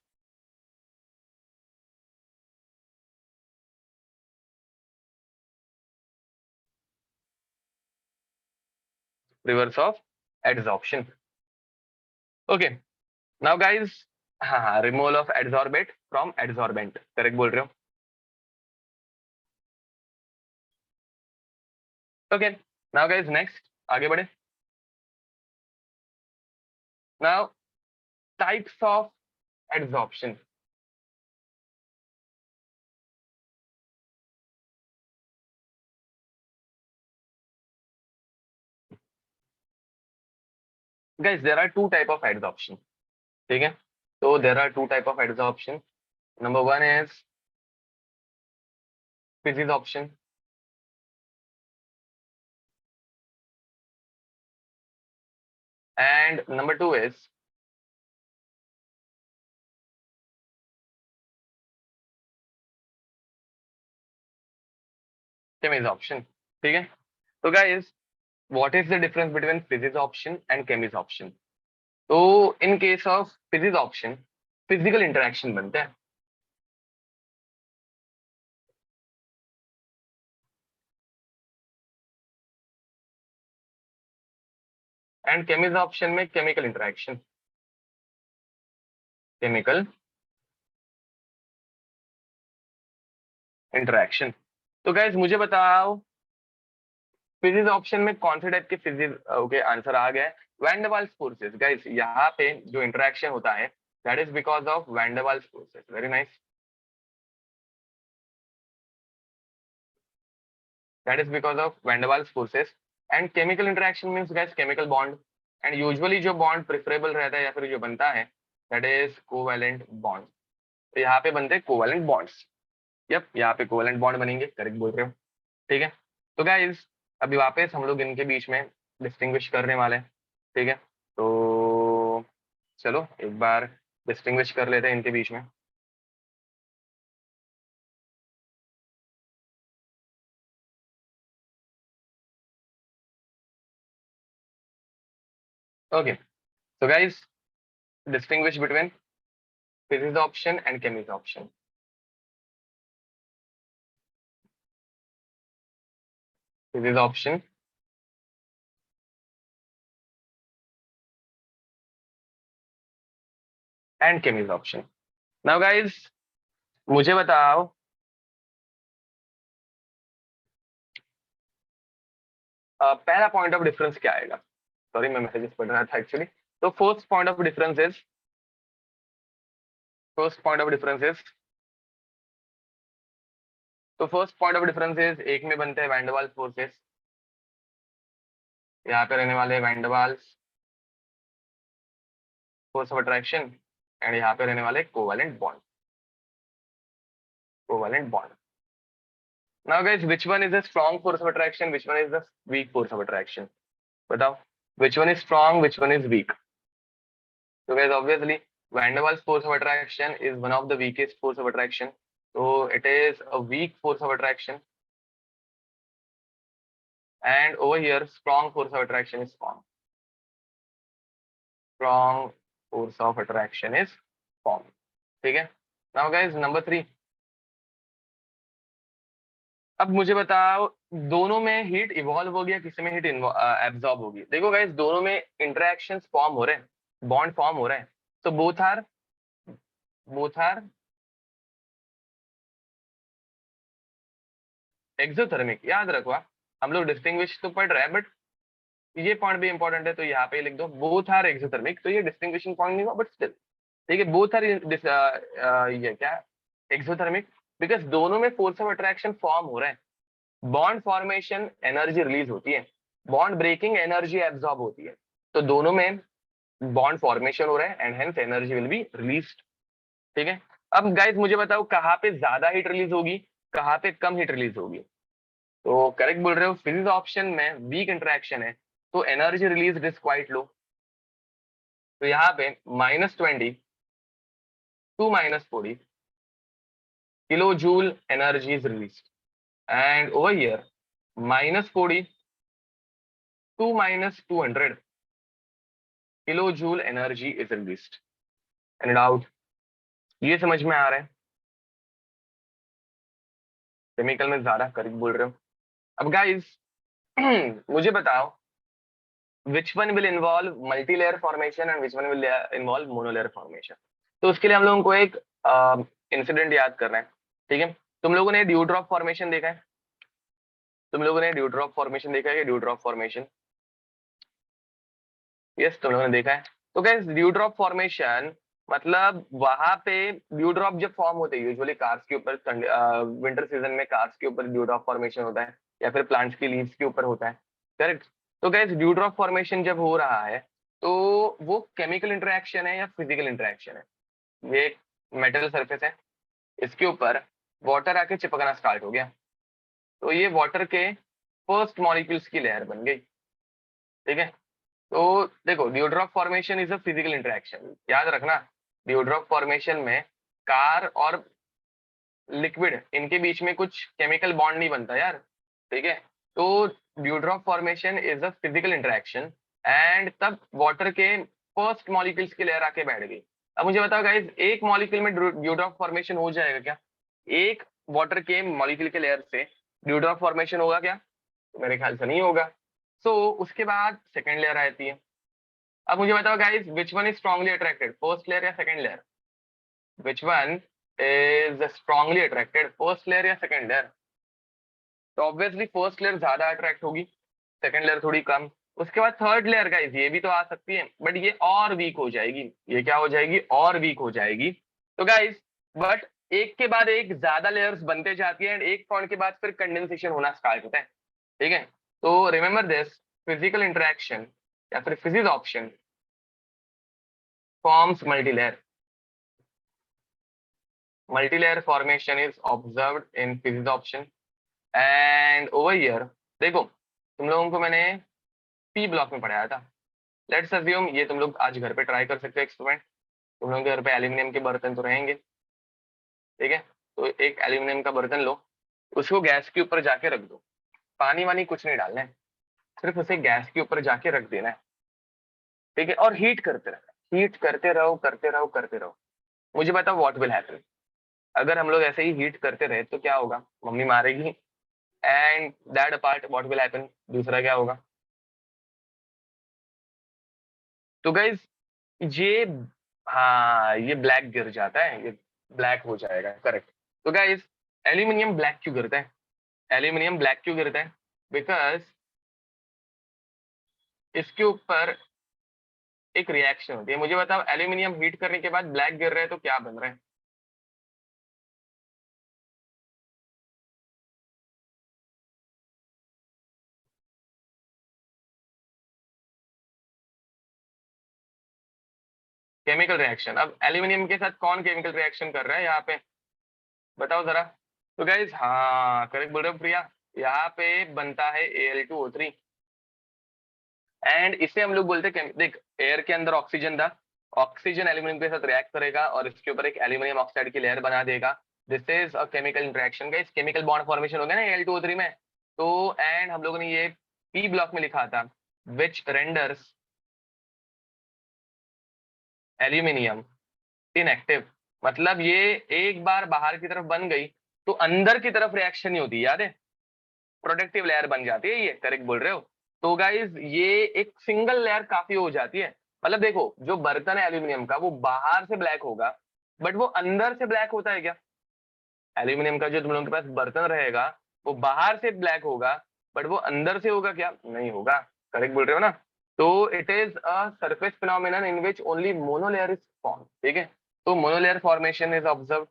Reverse of adsorption, okay. Now guys, हाँ हाँ, removal of adsorbate from adsorbent, correct बोल रहे हो, ओके। नाउ गाइस नेक्स्ट, आगे बढ़े। Now types of adsorption. Guys there are two type of adsorption, ठीक है, तो there are two type of adsorption. Number one is physisorption, and number two is chemisorption. ठीक है, तो guys what is the difference between physics option and chemis option? तो in case of physics option physical interaction बनता है, and Cummins option में chemical interaction, chemical interaction. तो guys मुझे बताओ फिजिक्स ऑप्शन में कौन से टाइप के फिजिक्स, ओके आंसर आ गया है, van der Waals forces. Guys यहाँ पे जो इंटरेक्शन होता है that is because of van der Waals forces, very nice, that is because of van der Waals forces. And chemical interaction means guys chemical bond, and usually जो bond preferable रहता है या फिर जो बनता है दैट इज कोवैलेंट बॉन्ड। तो यहाँ पे बनते हैं कोवैलेंट बॉन्ड्स, यप यहाँ पे कोवैलेंट बॉन्ड बनेंगे, करेक्ट बोल रहे हो। ठीक है, तो गाइज अभी वापस हम लोग इनके बीच में डिस्टिंग्विश करने वाले हैं। ठीक है, तो चलो एक बार डिस्टिंग्विश कर लेते हैं इनके बीच में। Okay, so guys, distinguish between physics option and chemistry option. Physics option and chemistry option. Now guys, मुझे बताओ पहला पॉइंट ऑफ डिफरेंस क्या आएगा. सॉरी मैं मैसेजेस पढ़ रहा था एक्चुअली. तो first point of difference is first point of difference is तो first point of difference is एक में बनते हैं वैंडरवाल्स फोर्सेस. यहाँ पे रहने वाले der Waals force of attraction and यहाँ पे रहने वाले covalent bond. Covalent bond. Now guys, which one is a strong force of attraction? Which one is the weak force of attraction? बताओ, which one is strong? Which one is weak? So guys, obviously, Van der Waals force of attraction is one of the weakest force of attraction. So it is a weak force of attraction. And over here, strong force of attraction is formed. Strong force of attraction is formed. ठीक है? Now guys, number 3. अब मुझे बताओ दोनों में heat evolve हो गया, किसी में हीट एब्जॉर्ब होगी. देखो गाइस, दोनों में इंटरेक्शंस फॉर्म हो रहे हैं, बॉन्ड फॉर्म हो रहे हैं. तो बोथ आर एक्सोथर्मिक. याद रखो, हम लोग डिस्टिंग्विश तो पढ़ रहे हैं, बट ये पॉइंट भी इंपॉर्टेंट है, तो यहाँ पे लिख दो बोथ आर एक्सोथर्मिक. तो ये डिस्टिंग्विशिंग पॉइंट नहीं हुआ, बट स्टिल ठीक है. बोथ आर ये क्या एक्सोथर्मिक, बिकॉज दोनों में फोर्स ऑफ अट्रैक्शन फॉर्म हो रहा है. बॉन्ड फॉर्मेशन एनर्जी रिलीज होती है, बॉन्ड ब्रेकिंग एनर्जी एब्जॉर्ब होती है. तो दोनों में बॉन्ड फॉर्मेशन हो रहा है and hence energy will be released. ठीक है. अब गाइस मुझे बताओ कहाँ पे ज्यादा हीट रिलीज होगी, कहाँ पे कम हीट रिलीज होगी. तो करेक्ट बोल रहे हो, फिजिक्स ऑप्शन में वीक इंटरेक्शन है, तो energy release is quite low. तो यहाँ पे -20 to -40 kilo joule energy is release. And over here -40 to -200 kilo joule energy is released. Any doubt? ये समझ में आ रहा है? केमिकल में ज्यादा करेक्ट बोल रहे हो. अब गाइस मुझे बताओ which one will involve multi-layer formation and which one will involve monolayer formation. तो उसके लिए हम लोगों को एक इंसिडेंट याद करना है. ठीक है. तुम लोगों ने ड्यू ड्रॉप फॉर्मेशन देखा है? तुम लोगों ने ड्यू ड्रॉप फॉर्मेशन देखा है? ड्यू ड्रॉप फॉर्मेशन, यस तुम लोगों ने देखा है. तो गाइस ड्यू ड्रॉप फॉर्मेशन मतलब वहां पे ड्यू ड्रॉप जब फॉर्म होते हैं यूजुअली कार्स के ऊपर, विंटर सीजन में कार्स के ऊपर ड्यू ड्रॉप फॉर्मेशन होता है, या फिर प्लांट्स की लीव्स के ऊपर होता है. करेक्ट. तो गाइस ड्यू ड्रॉप फॉर्मेशन जब हो रहा है तो वो केमिकल इंटरेक्शन है या फिजिकल इंटरेक्शन है. ये एक मेटल सरफेस है, इसके ऊपर वाटर आके चिपकना स्टार्ट हो गया, तो ये वाटर के फर्स्ट मॉलिक्यूल्स की लेयर बन गई. ठीक है. तो देखो dewdrop formation is a physical interaction. याद रखना, ड्यूड्रॉप फॉर्मेशन में कार और लिक्विड इनके बीच में कुछ केमिकल बॉन्ड नहीं बनता यार. ठीक है. तो dewdrop formation is a physical interaction and तब वाटर के फर्स्ट मॉलिक्यूल्स की लेयर आके बैठ गई. अब मुझे बताओ गाइस, एक मॉलिक्यूल में ड्यूड्रॉप फॉर्मेशन हो जाएगा क्या? एक वाटर के मॉलिक्यूल के लेयर से ड्यूड्रॉप फॉर्मेशन होगा क्या? तो मेरे ख्याल से नहीं होगा. सो उसके बाद सेकेंड लेयर आती है. अब मुझे बताओ guys, which one is strongly attracted, first layer या second layer? Which one is strongly attracted, first layer या सेकंड लेयर? तो ऑब्वियसली फर्स्ट लेयर ज्यादा अट्रैक्ट होगी, सेकंड लेयर थोड़ी कम. उसके बाद थर्ड लेयर गाइस ये भी तो आ सकती है, बट ये और वीक हो जाएगी. ये क्या हो जाएगी? और वीक हो जाएगी. तो गाइस बट एक के बाद एक ज्यादा लेयर्स बनते जाती है एंड एक पॉइंट के बाद फिर कंडेंसेशन होना स्टार्ट होता है. ठीक है. तो रिमेंबर दिस, फिजिकल इंटरेक्शन या फिर physics option forms multilayer. Multilayer formation is observed in physics option. And over here, देखो तुम लोगों को मैंने पी ब्लॉक में पढ़ाया था. लेट्स अज्यूम ये तुम लोग आज घर पे ट्राई कर सकते हो एक्सपेरिमेंट. तुम लोगों के घर पे एल्यूमिनियम के बर्तन तो रहेंगे. ठीक है. तो एक एल्यूमिनियम का बर्तन लो, उसको गैस के ऊपर जाके रख दो. पानी वानी कुछ नहीं डालना है, सिर्फ उसे गैस के ऊपर जाके रख देना है. ठीक है. और हीट करते रहना, हीट करते रहो करते रहो करते रहो. मुझे बताओ व्हाट विल हैपन, अगर हम लोग ऐसे ही हीट करते रहे तो क्या होगा, मम्मी मारेगी। And that apart what will happen, दूसरा क्या होगा। तो गाइज ये, हाँ ये ब्लैक गिर जाता है, ये ब्लैक हो जाएगा, करेक्ट। तो गाइज एल्यूमिनियम ब्लैक क्यों गिरता है, एल्यूमिनियम ब्लैक क्यों गिरता है, बिकॉज इसके ऊपर एक रिएक्शन होती है। मुझे बताओ एल्यूमिनियम हीट करने के बाद ब्लैक गिर रहा है तो क्या बन रहा है। Chemical reaction. अब एल्यूमिनियम के साथ कौन केमिकल रिएक्शन कर रहा है यहाँ पे, बताओ जरा। तो गाइज हाँ करेक्ट बोल रहे हो प्रिया, यहाँ पे बनता है Al2O3। एंड इसे हम लोग बोलते हैं, देख एयर के अंदर ऑक्सीजन था, ऑक्सीजन एल्यूमिनियम के साथ रिएक्ट करेगा और इसके ऊपर एक एल्यूमिनियम ऑक्साइड की लेयर बना देगा। This is a chemical interaction का, इस केमिकल बॉन्ड फॉर्मेशन हो गया ना Al2O3 में। तो एंड हम लोगों ने ये पी ब्लॉक में लिखा था, विच रेंडर्स एल्यूमिनियम इनएक्टिव। मतलब ये एक बार बाहर की तरफ बन गई तो अंदर की तरफ रिएक्शन नहीं होती, याद है, प्रोटेक्टिव लेयर बन जाती है, ये करेक्ट बोल रहे हो। तो गाइज ये एक सिंगल लेयर काफी हो जाती है। मतलब देखो जो बर्तन है एल्यूमिनियम का वो बाहर से ब्लैक होगा, बट वो अंदर से ब्लैक होता है क्या, एल्यूमिनियम का जो तुम लोगों के पास बर्तन रहेगा वो बाहर से ब्लैक होगा, बट वो अंदर से होगा क्या, नहीं होगा, करेक्ट बोल रहे हो ना। तो it is a surface phenomenon in which only monolayer is form, ठीक है। तो मोनोलेयर फॉर्मेशन इज ऑब्जर्व।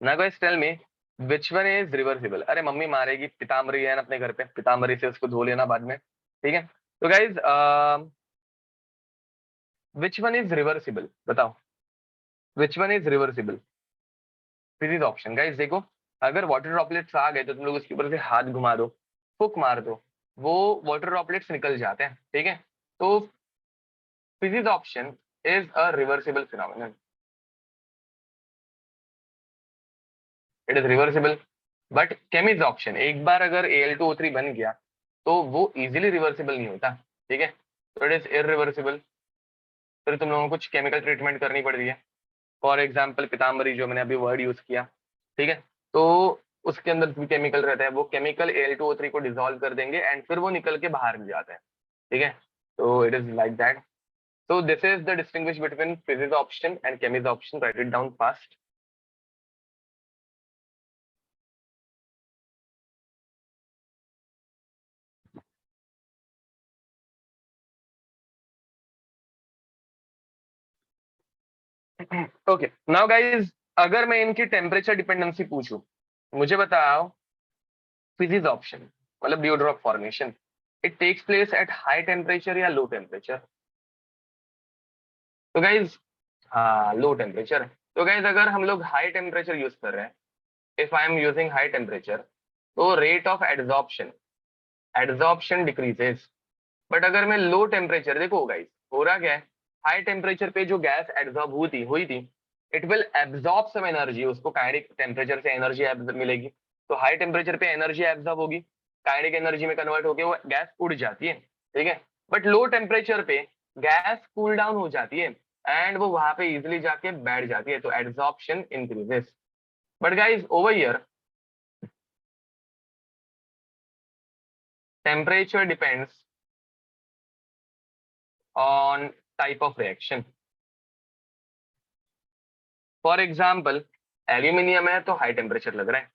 ना guys tell me which one is reversible. अरे मम्मी मारेगी, पिताम्बरी है ना अपने घर पे, पिताम्बरी से उसको धो लेना बाद में, ठीक है। तो guys which one is reversible, बताओ which one is reversible. This is option guys, देखो अगर वाटर ड्रॉपलेट्स आ गए तो तुम लोग उसके ऊपर से हाथ घुमा दो, फुक मार दो, वो वाटर ड्रॉपलेट्स निकल जाते हैं, ठीक है। तो physics option is a reversible phenomenon, it is reversible. But chemis option, एक बार अगर Al2O3 बन गया तो वो इजीली रिवर्सिबल नहीं होता, ठीक है। तो इट इज इरिवर्सिबल। फिर तुम लोगों को कुछ केमिकल ट्रीटमेंट करनी पड़ रही है, फॉर एग्जाम्पल पिताम्बरी जो मैंने अभी वर्ड यूज किया, ठीक है। तो उसके अंदर भी केमिकल रहता है, वो केमिकल Al2O3 को डिसॉल्व कर देंगे एंड फिर वो निकल के बाहर भी जाते हैं, ठीक है। तो it is like that. So this is the distinguish between physics option and chemis option. Write it down fast. Okay. Now guys, अगर मैं इनकी टेम्परेचर डिपेंडेंसी पूछूं, मुझे बताओ फिजिक्स ऑप्शन मतलब dewdrop formation, it takes place at high temperature या low temperature. तो guys हाँ लो टेम्परेचर। तो गाइज अगर हम लोग हाई टेम्परेचर यूज कर रहे हैं, if I am using high temperature, तो rate of adsorption adsorption decreases. But अगर मैं लो टेम्परेचर, देखो गाइस हो रहा क्या है, हाई टेम्परेचर पे जो गैस एब्जॉर्ब हुई थी it will absorb some energy, उसको काइनेटिक टेम्परेचर से एनर्जी मिलेगी। तो हाई टेम्परेचर पे एनर्जी एब्जॉर्ब होगी, काइनेटिक एनर्जी में कन्वर्ट होकर वो गैस उड़ जाती है, ठीक है। बट लो टेम्परेचर पे गैस कूल डाउन हो जाती है एंड वो वहां पे इजिली जाके बैठ जाती है, तो absorption increases. But guys over here temperature depends on type of reaction. For example aluminium है तो हाई टेम्परेचर लग रहा है,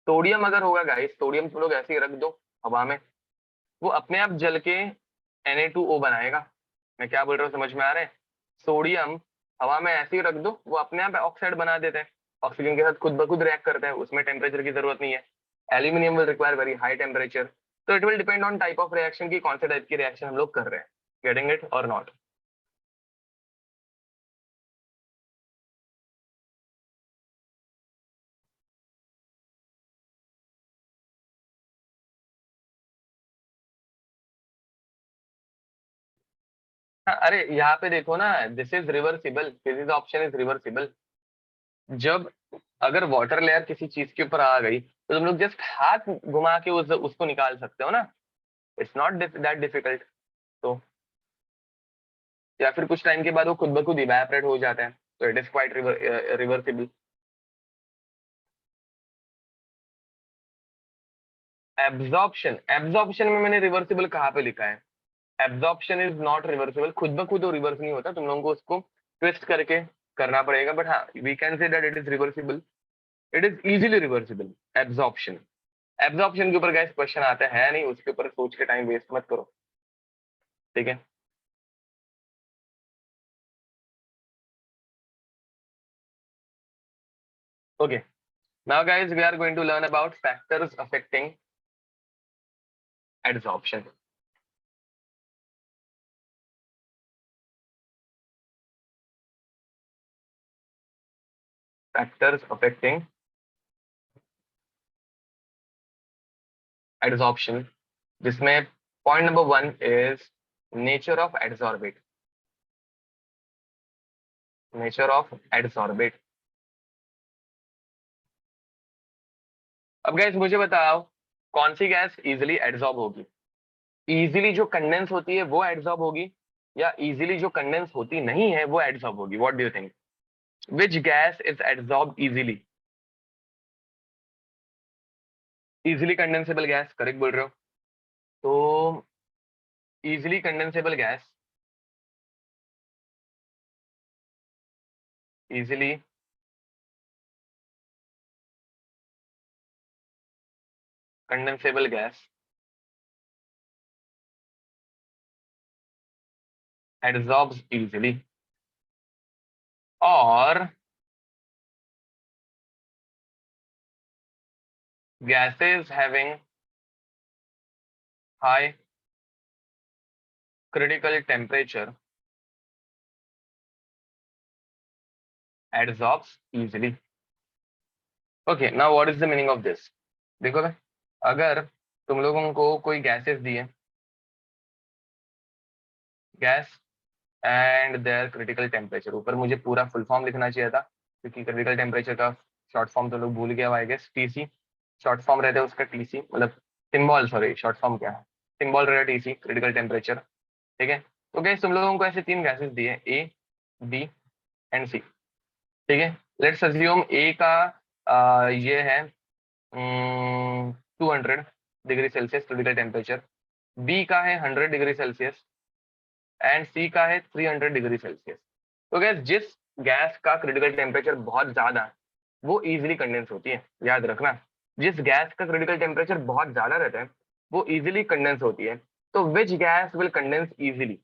सोडियम अगर होगा गाइस, सोडियम तुम लोग ऐसे ही रख दो हवा में, वो अपने आप जल के Na2O बनाएगा। मैं क्या बोल रहा हूँ समझ में आ रहा है, सोडियम हवा में ऐसे ही रख दो वो अपने आप ऑक्साइड बना देते हैं, ऑक्सीजन के साथ खुद ब खुद रिएक्ट करते हैं, उसमें टेम्परेचर की जरूरत नहीं है। Aluminium will require very high temperature. तो it will depend on type of reaction की कौन से टाइप की रिएक्शन हम लोग कर रहे हैं, गेटिंग इट और नॉट। हाँ, अरे यहाँ पे देखो ना, this is reversible, physics option is reversible. जब अगर वाटर लेयर किसी चीज के ऊपर आ गई तो तुम लोग जस्ट हाथ घुमा के उसको निकाल सकते हो ना, इट्स नॉट दैट डिफिकल्ट। तो या फिर कुछ टाइम के बाद वो खुद ब खुद इवेपोरेट हो जाता है, तो it is quite reversible. Absorption, absorption में मैंने रिवर्सिबल कहाँ पे लिखा है? एब्जॉर्प्शन इज नॉट रिवर्सिबल, खुद ब खुद वो रिवर्स नहीं होता, तुम लोगों को उसको ट्विस्ट करके करना पड़ेगा, बट हाँ we can say that it is reversible, it is easily reversible absorption. Absorption के ऊपर गैस क्वेश्चन आता है नहीं, उसके ऊपर सोच के टाइम वेस्ट मत करो, ठीक है। Okay, now guys we are going to learn about factors affecting absorption. Factors affecting absorption, जिसमें point number 1 is nature of adsorbate, nature of adsorbate. अब गैस मुझे बताओ कौन सी गैस इजीली एडसॉर्ब होगी? इजीली जो कंडेंस होती है वो एडसॉर्ब होगी, या इजीली जो कंडेंस होती नहीं है वो एडसॉर्ब होगी? What do you think, which gas is adsorb easily? Easily condensable gas, correct बोल रहे हो। तो easily condensable gas, easily condensable gas adsorbs easily, और gases having high critical temperature adsorbs easily. Okay, now what is the meaning of this? देखो भाई, अगर तुम लोगों को कोई गैसेस दिए, gas and their critical temperature, ऊपर मुझे पूरा फुल फॉर्म लिखना चाहिए था क्योंकि क्रिटिकल टेम्परेचर का शॉर्ट फॉर्म तो लोग भूल गया, I guess TC short form रहता है उसका, टीसी मतलब सिंबल, सॉरी शॉर्ट फॉर्म क्या है, सिंबल रहता है टीसी, क्रिटिकल टेम्परेचर, ठीक है। तो गैस तुम लोगों को ऐसे 3 गैसेस दिए, ए बी एंड सी, ठीक है। लेट्स अज्यूम ए का ये है 200 degree Celsius critical temperature, B का है 100 डिग्री सेल्सियस एंड सी का है 300 डिग्री सेल्सियस। तो गैस जिस गैस का क्रिटिकल टेम्परेचर बहुत ज्यादा है वो इजीली कंडेंस होती है, याद रखना। जिस गैस का क्रिटिकल टेम्परेचर बहुत ज्यादा रहता है वो इजीली कंडेंस होती है। तो which gas will condense easily,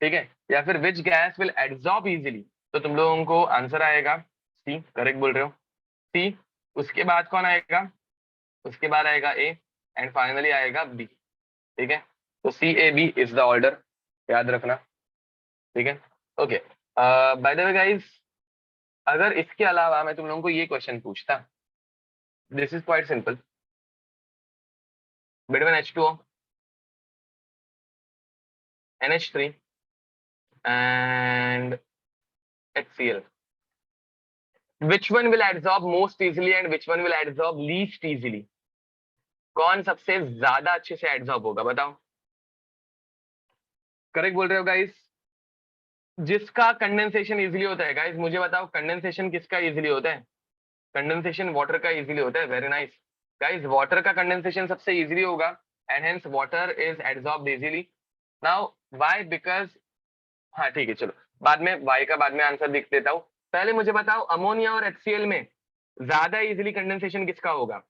ठीक है, या फिर which gas will adsorb easily? तो तुम लोगों को आंसर आएगा सी, करेक्ट बोल रहे हो, सी। उसके बाद कौन आएगा? उसके बाद आएगा ए एंड फाइनली आएगा बी, ठीक है। तो C A B is the order, याद रखना, ठीक है। Okay, by the way guys, अगर इसके अलावा मैं तुम लोगों को ये क्वेश्चन पूछता, this is quite simple, between H2O, NH3 and HCl, which one will adsorb most easily and which one will adsorb least easily? कौन सबसे ज्यादा अच्छे से एड्सॉर्ब होगा, बताओ। करेक्ट बोल रहे हो गाइस, जिसका कंडेंसेशन इजीली होता है। गाइस मुझे बताओ कंडेंसेशन किसका इजीली होता है? कंडेंसेशन वाटर का इजीली होता है, वेरी नाइस। गाइस वाटर का कंडेंसेशन सबसे इजीली होगा and hence water is adsorbed easily. Now why? Because, हाँ ठीक है चलो, बाद में वाई का बाद में आंसर लिख देता हूँ। पहले मुझे बताओ अमोनिया और HCl में ज्यादा इजीली कंडेंसेशन किसका होगा?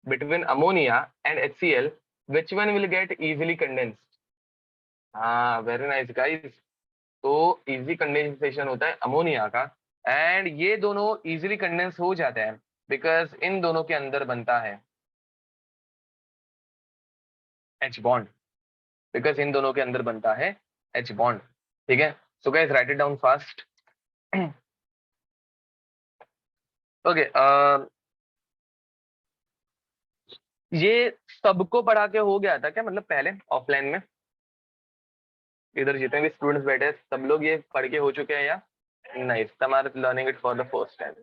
Between ammonia and HCl, which one will get easily condensed? हाँ वेरी नाइस गाइस, तो इजी कंडेंसेशन होता है अमोनिया का, एंड ये दोनों इजीली कंडेंस हो जाते हैं बिकॉज इन दोनों के अंदर बनता है H बॉन्ड, बिकॉज इन दोनों के अंदर बनता है H बॉन्ड, ठीक है। So guys right it down fast. Okay, ये सबको पढ़ा के हो गया था क्या, मतलब पहले ऑफलाइन में इधर जितने भी स्टूडेंट्स बैठे हैं सब लोग ये पढ़ के हो चुके हैं या नहीं? तुम्हारे learning it for the first time?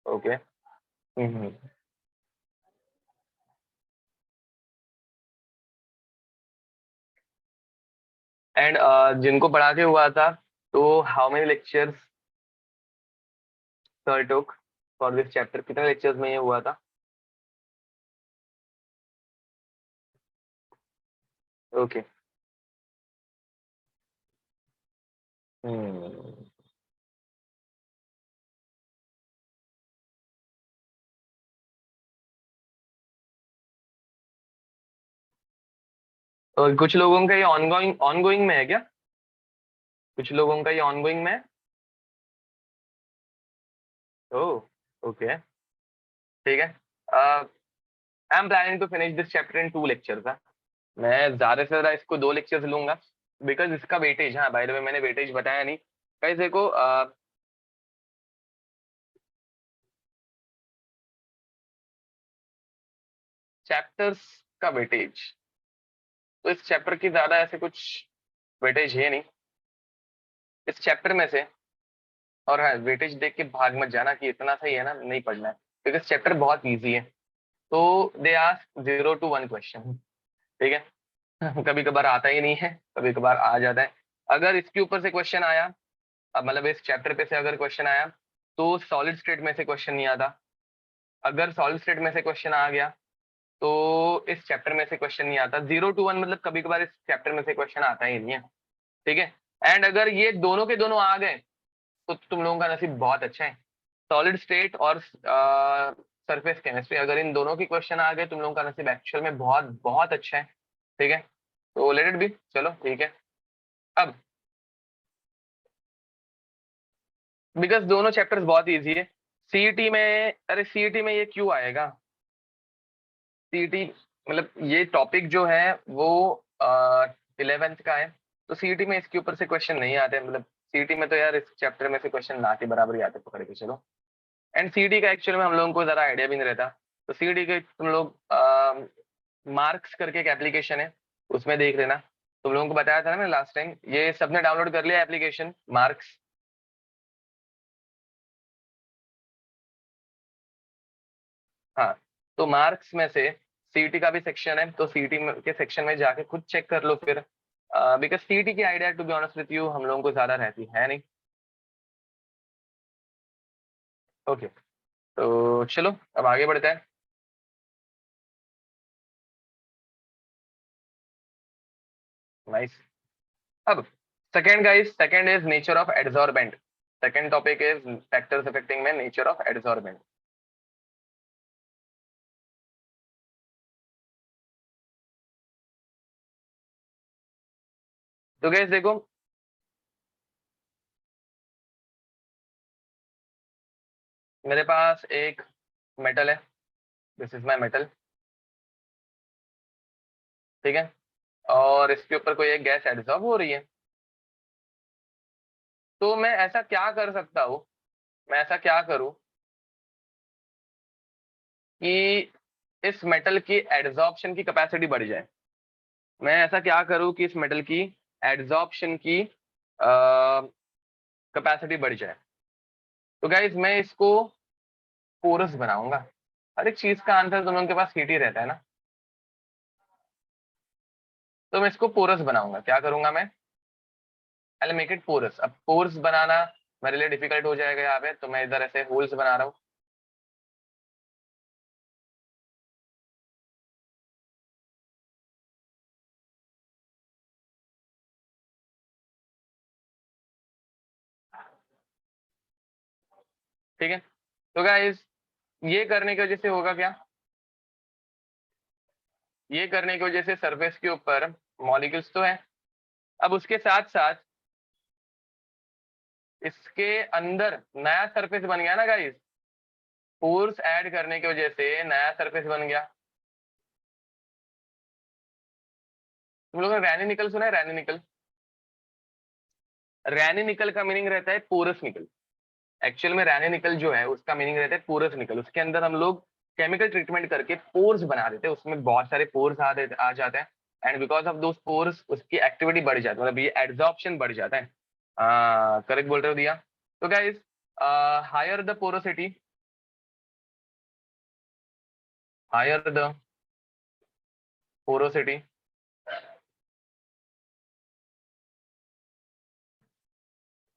Okay, and जिनको पढ़ा के हुआ था, तो how many lectures sir took for this chapter, कितने लेक्चर्स में ये हुआ था? ओके। हम्म। और कुछ लोगों का ये ऑनगोइंग ऑनगोइंग में है क्या? कुछ लोगों का ये ऑनगोइंग में है। ओह, ओके, ठीक है। I am planning to finish this chapter in 2 lectures. मैं ज्यादा से ज्यादा इसको 2 लेक्चर्स लूंगा, बिकॉज इसका वेटेज, हाँ बाय द वे मैंने वेटेज बताया नहीं। गाइस देखो, चैप्टर्स का वेटेज, तो इस चैप्टर की ज्यादा ऐसे कुछ वेटेज है नहीं इस चैप्टर में से। और हाँ, वेटेज देख के भाग मत जाना कि इतना सही है ना, नहीं पढ़ना है, बिकॉज चैप्टर बहुत इजी है। तो दे आस्क 0 to 1 क्वेश्चन, ठीक है। कभी कभार आता ही नहीं है, कभी कभार आ जाता है। अगर इसके ऊपर से क्वेश्चन आया, अब मतलब इस चैप्टर पे से अगर क्वेश्चन आया, तो सॉलिड स्टेट में से क्वेश्चन नहीं आता। अगर सॉलिड स्टेट में से क्वेश्चन आ गया, तो इस चैप्टर में से क्वेश्चन नहीं आता। 0 to 1 मतलब कभी कभार इस चैप्टर में से क्वेश्चन आता ही नहीं है, ठीक है। एंड अगर ये दोनों के दोनों आ गए, तो तुम लोगों का नसीब बहुत अच्छा है। सॉलिड स्टेट और सरफेस केमिस्ट्री, अगर इन दोनों की क्वेश्चन आ गए, तुम लोगों का नसीब एक्चुअल में बहुत बहुत अच्छा है, ठीक है। तो लेट इट बी, चलो ठीक है। अब बिकॉज दोनों चैप्टर्स बहुत इजी है। सीईटी में, अरे सीईटी में ये क्यों आएगा? सीईटी मतलब ये टॉपिक जो है वो 11th का है, तो सीईटी में इसके ऊपर से क्वेश्चन नहीं आते। मतलब सीईटी में तो यार इस चैप्टर में से क्वेश्चन ना के बराबर ही आते, पकड़ के चलो। एंड सीईटी का एक्चुअल में हम लोगों को जरा आइडिया भी नहीं रहता। तो सीईटी के तुम लोग मार्क्स करके एक एप्लीकेशन है, उसमें देख लेना। तुम लोगों को बताया था ना मैं लास्ट टाइम, ये सबने डाउनलोड कर लिया एप्लीकेशन मार्क्स? हाँ, तो मार्क्स में से सीईटी का भी सेक्शन है, तो सीईटी के सेक्शन में जाके खुद चेक कर लो फिर, बिकॉज सीईटी की idea to be honest with you हम लोगों को ज्यादा रहती है नहीं। ओके, तो चलो अब आगे बढ़ते हैं। नाइस। अब second guys, second is nature of adsorbent. Second topic is factors affecting में नेचर ऑफ एडजॉर्बेंट। तो गाइस देखो, मेरे पास एक मेटल है, दिस इज माई मेटल, ठीक है। और इसके ऊपर कोई एक गैस एडजॉर्ब हो रही है। तो मैं ऐसा क्या कर सकता हूँ, मैं ऐसा क्या करूँ कि इस मेटल की एडजॉर्प्शन की कैपेसिटी बढ़ जाए? मैं ऐसा क्या करूँ कि इस मेटल की एडजॉर्प्शन की कैपेसिटी बढ़ जाए? तो गाइज मैं इसको पोरस बनाऊंगा। हर एक चीज का आंसर तुम लोगों के पास हीट ही रहता है ना। तो मैं इसको पोरस बनाऊंगा, क्या करूंगा मैं? I make it porous. अब पोर्स बनाना मेरे लिए डिफिकल्ट हो जाएगा यहाँ पे, तो मैं इधर ऐसे होल्स बना रहा हूँ। ठीक है, तो गाइज ये करने की वजह से होगा क्या? ये करने की वजह से सरफेस के ऊपर मॉलिक्यूल्स तो है, अब उसके साथ साथ इसके अंदर नया सरफेस बन गया ना गाइस। पोर्स ऐड करने की वजह से नया सरफेस बन गया। तुम लोगों ने रैनी निकल सुना है? रैनी निकल, रैनी निकल का मीनिंग रहता है पोरस निकल। एक्चुअल में रैनी निकल जो है उसका मीनिंग रहता है पोरस निकल। उसके अंदर हम लोग केमिकल ट्रीटमेंट करके पोर्स बना देते हैं, उसमें बहुत सारे पोर्स आ जाते हैं। And because of those pores उसकी एक्टिविटी बढ़ जाती है, मतलब ये एड्सॉर्प्शन बढ़ जाता है। करेक्ट बोल रहे हो दिया। तो guys, higher the porosity, higher the porosity,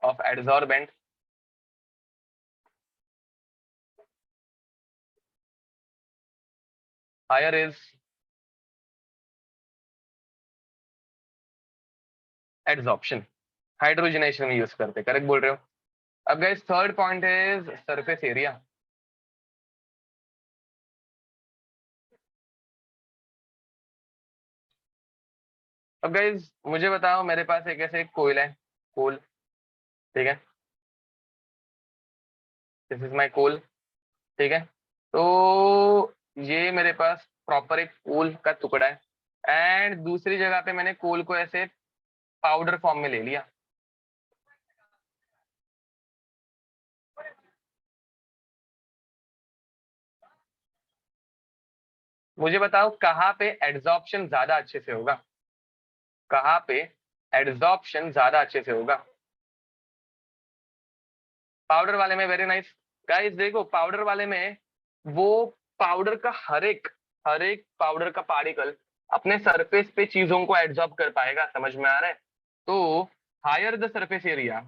of adsorbent higher is adsorption. Hydrogenation में यूज करते, करेक्ट बोल रहे हो। अब guys third point is surface area. अब गाइस मुझे बताओ, मेरे पास एक ऐसे कोयल है, कोल, ठीक है, दिस इज माय कोल, ठीक है। तो ये मेरे पास प्रॉपर एक कोल का टुकड़ा है, एंड दूसरी जगह पे मैंने कोल को ऐसे पाउडर फॉर्म में ले लिया। मुझे बताओ कहाँ पे एड्सॉर्प्शन ज्यादा अच्छे से होगा, कहाँ पे एड्सॉर्प्शन ज्यादा अच्छे से होगा। पाउडर वाले में, वेरी नाइस गाइस। देखो पाउडर वाले में वो पाउडर का हर एक पाउडर का पार्टिकल अपने सरफेस पे चीजों को एब्जॉर्ब कर पाएगा, समझ में आ रहा है। तो higher the surface area,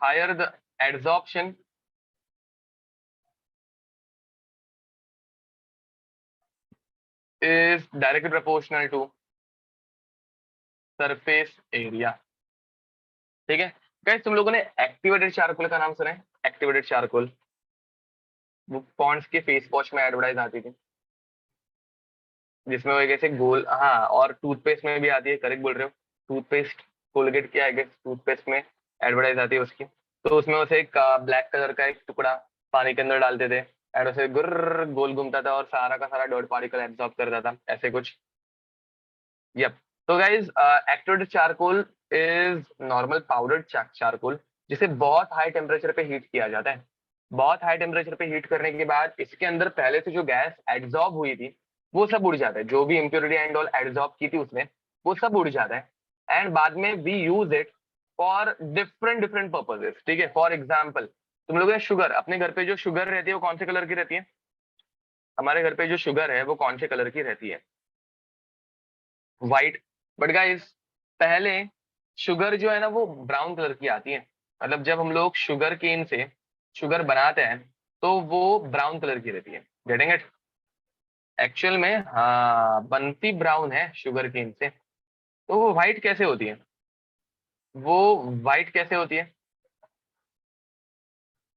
higher the absorption is directly proportional to surface area, ठीक है। गाइस तुम लोगों ने एक्टिवेटेड चारकोल का नाम सुना है? एक्टिवेटेड चारकोल, वो पॉन्ड्स के फेस वॉश में एडवर्टाइज आती थी, जिसमें वो एक ऐसे गोल, हाँ, और टूथपेस्ट में भी आती है, करेक्ट बोल रहे हो। टूथपेस्ट, कोलगेट की आई गेस टूथपेस्ट में एडवर्टाइज आती है उसकी। तो उसमें उसे एक ब्लैक कलर का एक टुकड़ा पानी के अंदर डालते थे, एंड उसे गुर्र गोल घूमता था और सारा का सारा डॉट पार्टिकल एब्जॉर्ब करता था, ऐसे कुछ। यप। तो guys activated charcoal is normal powdered charcoal, जिसे बहुत हाई टेम्परेचर पे हीट किया जाता है। बहुत हाई टेम्परेचर पे हीट करने के बाद इसके अंदर पहले से जो गैस एड्सॉर्ब हुई थी वो सब उड़ जाता है, जो भी इम्प्योरिटी एंड ऑल एड्सॉर्ब की थी उसने, वो सब उड़ जाता है। एंड बाद में we use it for different different purposes, ठीक है। फॉर एग्जाम्पल, तुम लोग शुगर, अपने घर पे जो शुगर रहती है वो कौन से कलर की रहती है? हमारे घर पे जो शुगर है वो कौन से कलर की रहती है? व्हाइट। बट गाइस पहले शुगर जो है ना वो ब्राउन कलर की आती है, मतलब जब हम लोग शुगर केन से शुगर बनाते हैं तो वो ब्राउन कलर की रहती है, गेटिंग इट। एक्चुअल में हाँ बनती ब्राउन है शुगर केन से, तो वो व्हाइट कैसे होती है? वो व्हाइट कैसे होती है?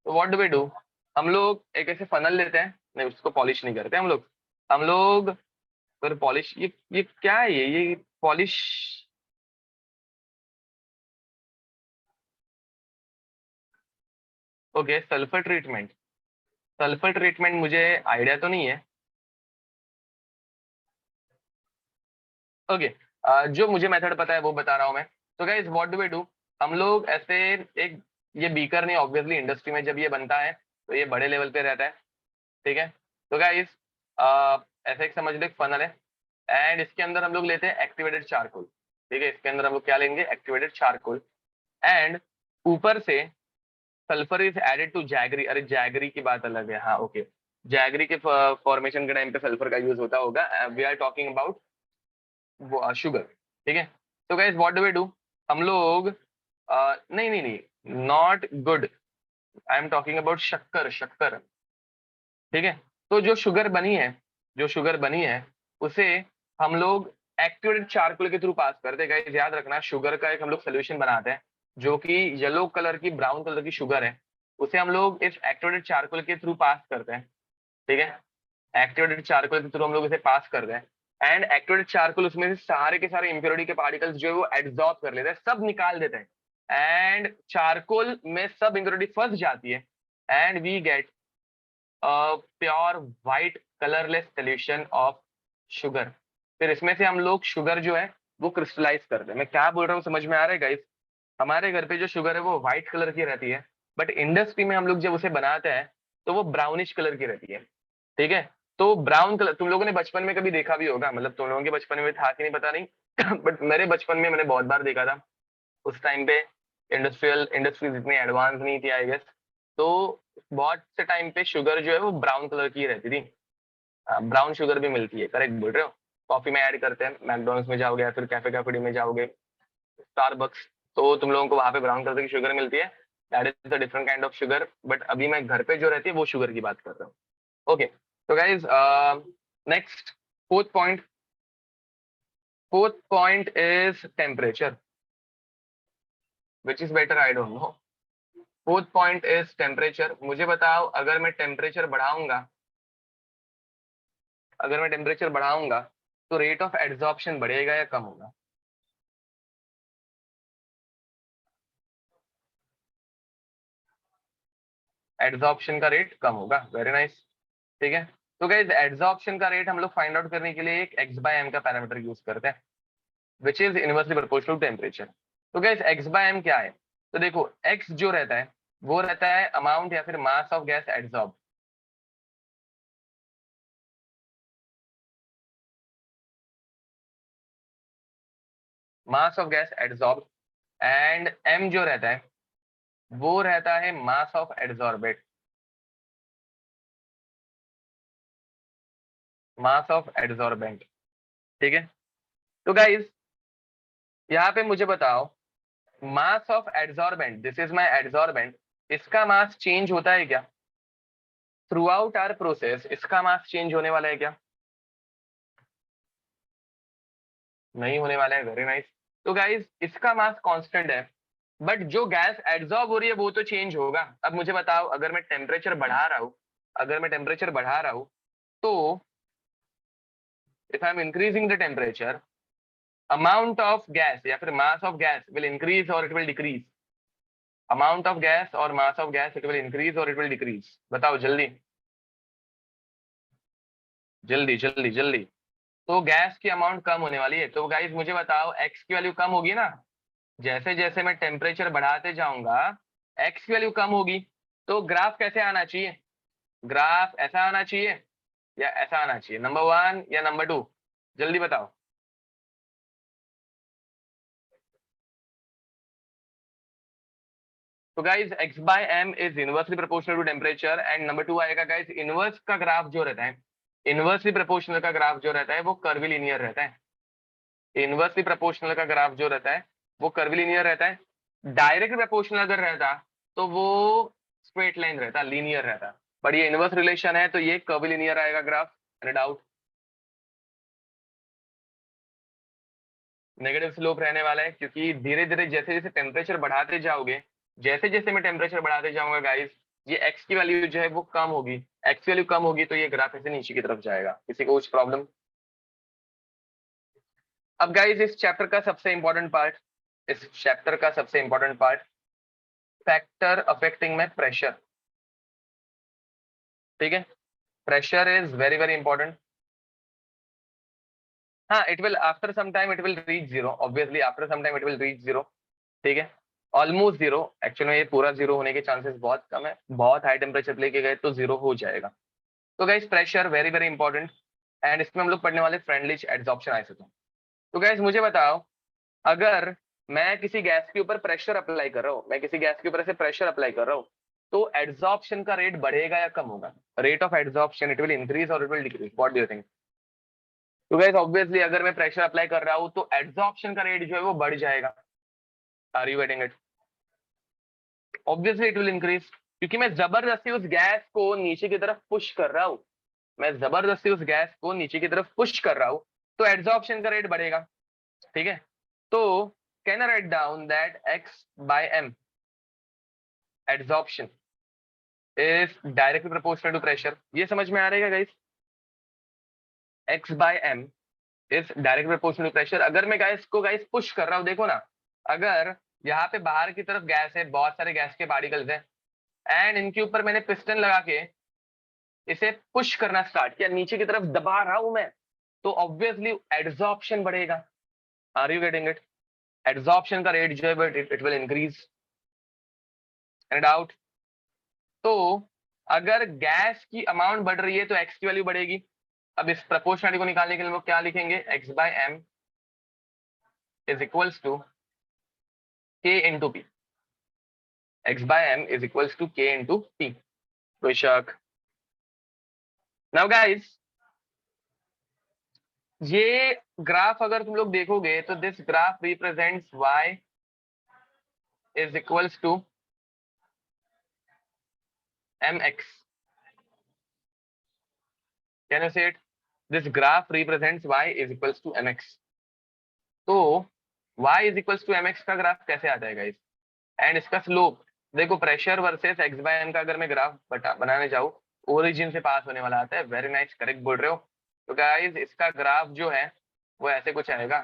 तो व्हाट डू वी डू, हम लोग एक ऐसे फनल लेते हैं, नहीं उसको पॉलिश नहीं करते हम लोग फिर पॉलिश, ये क्या है, ये polish, okay sulphur treatment. Sulphur treatment मुझे आइडिया तो नहीं है, ओके। जो मुझे मेथड पता है वो बता रहा हूँ मैं। तो guys what do we do, हम लोग ऐसे एक, ये बीकर नहीं, ऑब्वियसली इंडस्ट्री में जब ये बनता है तो ये बड़े लेवल पे रहता है, ठीक है। तो गाइस ऐसे एक समझ लो एक फनल है, एंड इसके अंदर हम लोग लेते हैं एक्टिवेटेड चारकोल, ठीक है। इसके अंदर हम लोग क्या लेंगे? Activated charcoal. एंड ऊपर से sulphur is added to jaggery, अरे जैगरी की बात अलग है, हाँ ओके। जैगरी के फॉर्मेशन के टाइम पे सल्फर का यूज होता होगा, वी आर टॉकिंग अबाउट वो शुगर, ठीक है। तो guys what do we do, हम लोग नहीं नहीं नहीं, not good, I am talking about शक्कर, शक्कर, ठीक है। तो जो शुगर बनी है, जो शुगर बनी है उसे हम लोग एक्टिवेटेड चारकोल के थ्रू पास करते हैं। गाइस याद रखना, शुगर का एक हम लोग सोल्यूशन बनाते हैं जो कि येलो कलर की, ब्राउन कलर की शुगर है, उसे हम लोग इस एक्टिवेटेड चारकोल के थ्रू पास करते हैं, ठीक है। एक्टिवेटेड चारकोल के थ्रू हम लोग इसे पास कर दें, एंड एक्टिवेटेड चारकोल उसमें से सारे के सारे इंप्योरिटी के पार्टिकल्स जो है वो एब्जॉर्ब कर लेते हैं, सब निकाल देते हैं, एंड चारकोल में सब इंप्योरिटी फंस जाती है, and we get pure white colourless solution of sugar. फिर इसमें से हम लोग शुगर जो है वो क्रिस्टलाइज करते हैं। मैं क्या बोल रहा हूँ समझ में आ रहा है गाइस? हमारे घर पे जो शुगर है वो व्हाइट कलर की रहती है, बट इंडस्ट्री में हम लोग जब उसे बनाते हैं तो वो ब्राउनिश कलर की रहती है, ठीक है। तो ब्राउन कलर तुम लोगों ने बचपन में कभी देखा भी होगा, मतलब तुम लोगों के बचपन में था कि नहीं पता नहीं बट मेरे बचपन में मैंने बहुत बार देखा था। उस टाइम पे इंडस्ट्रीज इतनी एडवांस नहीं थी आई गेस, तो बहुत से टाइम पे शुगर जो है वो ब्राउन कलर की रहती थी। ब्राउन शुगर भी मिलती है, करेक्ट बोल रहे हो। कॉफी में ऐड करते हैं, मैकडोनल्ड्स में जाओगे या फिर कैफे कैफेडी में जाओगे, स्टारबक्स, तो तुम लोगों को वहां पे ब्राउन कलर की शुगर मिलती है, that is a different kind of sugar, but अभी मैं घर पे जो रहती है वो शुगर की बात कर रहा हूँ। ओके, तो guys next fourth point is temperature, which is better I don't know. Fourth point is temperature. मुझे बताओ, अगर मैं टेम्परेचर बढ़ाऊंगा, तो रेट ऑफ एड्सॉर्प्शन बढ़ेगा या कम होगा? एड्सॉर्प्शन का रेट कम होगा। Very nice. ठीक है, तो गाइस एड्सॉर्प्शन का रेट हम लोग फाइंड आउट करने के लिए एक x बाय m का पैरामीटर यूज करते हैं, which is inversely proportional to temperature. तो गाइस x बाय m क्या है? तो देखो x जो रहता है वो रहता है अमाउंट या फिर mass of gas adsorb. Mass of gas adsorb, and m जो रहता है वो रहता है mass of adsorbate, mass of adsorbent. ठीक है, तो गाइस यहाँ पे मुझे बताओ, mass of adsorbent, this is my adsorbent, इसका मास चेंज होता है क्या? थ्रू आउट आवर प्रोसेस इसका मास चेंज होने वाला है क्या? नहीं होने वाला है। Very nice. तो गाइस इसका मास कांस्टेंट है, बट जो गैस एड्सॉर्ब हो रही है वो तो चेंज होगा। अब मुझे बताओ, अगर मैं टेम्परेचर बढ़ा रहा हूं, तो if I am increasing the temperature, amount of gas या फिर mass of gas will increase और it will decrease. Amount of gas और mass of gas, it will increase और इट विल डिक्रीज। बताओ जल्दी जल्दी जल्दी जल्दी। तो गैस की अमाउंट कम होने वाली है, तो गाइस मुझे बताओ एक्स की वैल्यू कम होगी ना, जैसे जैसे मैं टेम्परेचर बढ़ाते जाऊंगा एक्स की वैल्यू कम होगी। तो ग्राफ कैसे आना चाहिए? ग्राफ ऐसा आना चाहिए या ऐसा आना चाहिए? नंबर 1 या नंबर 2? जल्दी बताओ। तो guys x by m is inversely proportional to temperature, and number 2 आएगा गाइस, इनवर्स का ग्राफ जो रहता है, इनवर्सली प्रोपोर्शनल का ग्राफ जो रहता है वो कर्विलिनियर रहता है। इनवर्सली प्रोपोर्शनल का ग्राफ जो रहता है वो कर्विलिनियर रहता है। डायरेक्ट प्रोपोर्शनल अगर रहता तो वो स्ट्रेट लाइन रहता, लीनियर रहता, बट ये इनवर्स रिलेशन है तो ये कर्विलिनियर आएगा graph. Any doubt? Negative slope रहने वाला है, क्योंकि धीरे धीरे जैसे जैसे टेम्परेचर बढ़ाते जाओगे, जैसे जैसे मैं टेम्परेचर बढ़ाते जाऊंगा गाइस, ये एक्स की वैल्यू जो है वो कम होगी। एक्स की वैल्यू कम होगी तो ये ग्राफ ऐसे नीचे की तरफ जाएगा। किसी को कुछ प्रॉब्लम? अब गाइस इस चैप्टर का सबसे इंपॉर्टेंट पार्ट, फैक्टर अफेक्टिंग में प्रेशर। ठीक है, pressure is very very important. हाँ, it will after some time it will reach zero, obviously after some time it will reach zero. ठीक है, ऑलमोस्ट जीरो, एक्चुअली ये पूरा जीरो होने के चांसेस बहुत कम है, बहुत हाई टेम्परेचर लेके गए तो जीरो हो जाएगा। तो guys pressure very very important, and इसमें हम लोग पढ़ने वाले फ्रेंडली एड्सॉर्प्शन आइसोटोप। तो गाइस मुझे बताओ, अगर मैं किसी गैस के ऊपर प्रेशर अप्लाई कर रहा हूँ, तो एड्सॉर्प्शन का रेट बढ़ेगा या कम होगा? Rate of adsorption, it will increase और it will decrease, what do you think? तो गाइस ऑब्वियसली अगर मैं प्रेशर अप्लाई कर रहा हूँ तो एड्सॉर्प्शन का रेट जो है वो बढ़ जाएगा। Are you getting it? Obviously it will increase, क्योंकि मैं जबरदस्ती उस गैस को नीचे की तरफ पुश कर रहा हूं, तो एड्सॉर्प्शन का रेट बढ़ेगा। ठीक है, तो can I write down that x by m adsorption is directly proportional to pressure. ये समझ में आ रहेगा guys? x by m is direct proportional to pressure. अगर मैं गैस को गाइस पुश कर रहा हूं, देखो ना, अगर यहाँ पे बाहर की तरफ गैस है, बहुत सारे गैस के पार्टिकल्स हैं, एंड इनके ऊपर मैंने पिस्टन लगा के इसे पुश करना स्टार्ट किया, नीचे की तरफ दबा रहा हूं मैं, तो ऑब्वियसली एड्सॉर्प्शन बढ़ेगा। Are you getting it? Adsorption का रेट जो है it will increase. Any doubt? तो अगर गैस की अमाउंट बढ़ रही है तो एक्स की वैल्यू बढ़ेगी। अब इस प्रोपोर्शनलिटी को निकालने के लिए हम लोग क्या लिखेंगे? X by M is equals to K into P. X by M is equals to K into P. बेशक। नाउ गाइस, ये ग्राफ अगर तुम लोग देखोगे तो this graph represents Y is equals to mx. Can you say it? This graph represents y is equals to mx. तो y is equals to mx का graph कैसे आ जाएगा इस, एंड इसका स्लोप देखो, pressure versus x by n का अगर मैं ग्राफ बनाने जाऊं, ओरिजिन से पास होने वाला आता है। वेरी नाइस, करेक्ट बोल रहे हो। तो गाइस इसका ग्राफ जो है वो ऐसे कुछ आएगा।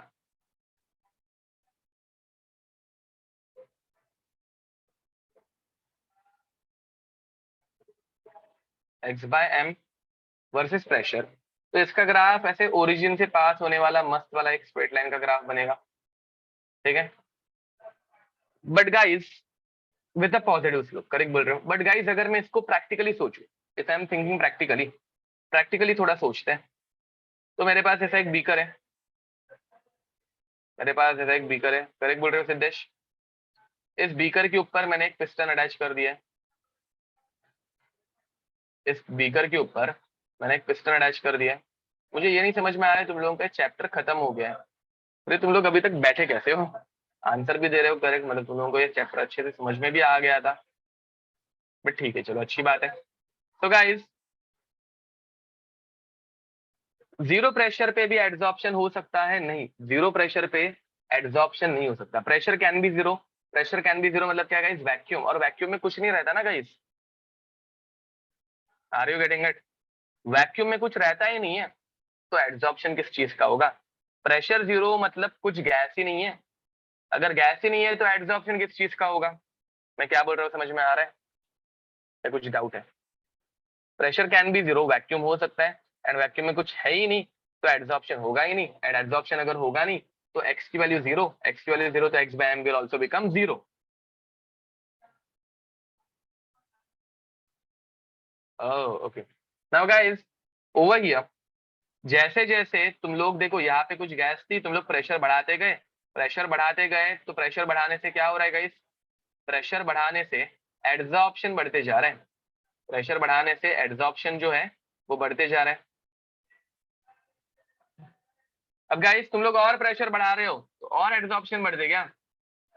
x by m versus pressure, तो इसका ग्राफ ऐसे ओरिजिन से पास होने वाला मस्त वाला एक स्ट्रेट लाइन का ग्राफ बनेगा, ठीक है। But guys with a positive slope, correct बोल रहे हो। बट गाइस अगर मैं इसको प्रैक्टिकली सोचूं, if I am thinking practically थोड़ा सोचते हैं, तो मेरे पास ऐसा एक बीकर है, करेक्ट बोल रहे हो सिद्धेश। इस बीकर के ऊपर मैंने एक पिस्टन अटैच कर दिया है, मुझे ये नहीं समझ में आ रहा है तुम लोगों का चैप्टर खत्म हो गया है, फिर तुम लोग अभी तक बैठे कैसे हो? आंसर भी दे रहे हो करेक्ट, मतलब तुम लोगों को ये चैप्टर अच्छे से समझ में भी आ गया था, बट ठीक है चलो अच्छी बात है। तो गाइस जीरो प्रेशर पे भी एड्सॉर्प्शन हो सकता है? नहीं, जीरो प्रेशर पे एड्सॉर्प्शन नहीं हो सकता। प्रेशर कैन बी जीरो, मतलब क्या गाइस? वैक्यूम, और वैक्यूम में कुछ नहीं रहता ना guys, are you getting it? Vacuum में कुछ रहता ही नहीं है, तो एड्सॉर्प्शन किस चीज का होगा? प्रेशर जीरो मतलब कुछ गैस ही नहीं है, अगर गैस ही नहीं है तो एड्सॉर्प्शन किस चीज का होगा? मैं क्या बोल रहा हूँ समझ में आ रहा है या कुछ डाउट है? Pressure can be zero, vacuum हो सकता है, एंड वैक्यूम में कुछ है ही नहीं तो एड्सॉर्प्शन होगा ही नहीं, एंड एड्सॉर्प्शन अगर होगा नहीं तो x की वैल्यू जीरो, तो x by m will also become zero. Oh, okay. Now guys, over here, जैसे जैसे तुम लोग देखो यहाँ पे कुछ गैस थी, तुम लोग प्रेशर बढ़ाते गए, तो प्रेशर बढ़ाने से क्या हो रहा है गाइस? प्रेशर बढ़ाने से एड्सॉर्प्शन बढ़ते जा रहे हैं, प्रेशर बढ़ाने से एड्सॉर्प्शन जो है वो बढ़ते जा रहा है। अब गाइस तुम लोग और प्रेशर बढ़ा रहे हो तो और एड्सॉर्प्शन बढ़ते क्या?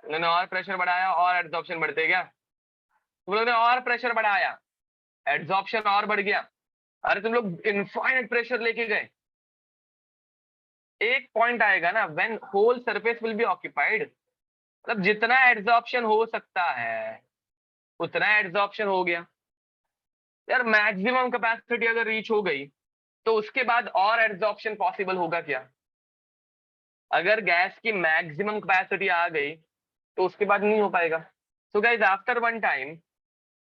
तुमने और प्रेशर बढ़ाया और एड्सॉर्प्शन बढ़ते क्या? तुम लोग ने और प्रेशर बढ़ाया, एड्सॉर्प्शन और बढ़ गया। अरे तुम लोग इनफाइनाइट प्रेशर लेके गए, एक पॉइंट आएगा ना when whole surface will be occupied, मतलब जितना एड्सॉर्प्शन हो सकता है उतना एड्सॉर्प्शन हो गया। यार मैक्सिमम कैपेसिटी अगर रीच हो गई तो उसके बाद और एड्सॉर्प्शन पॉसिबल होगा क्या? अगर गैस की मैक्सिमम कैपेसिटी आ गई तो उसके बाद नहीं हो पाएगा। So guys after one time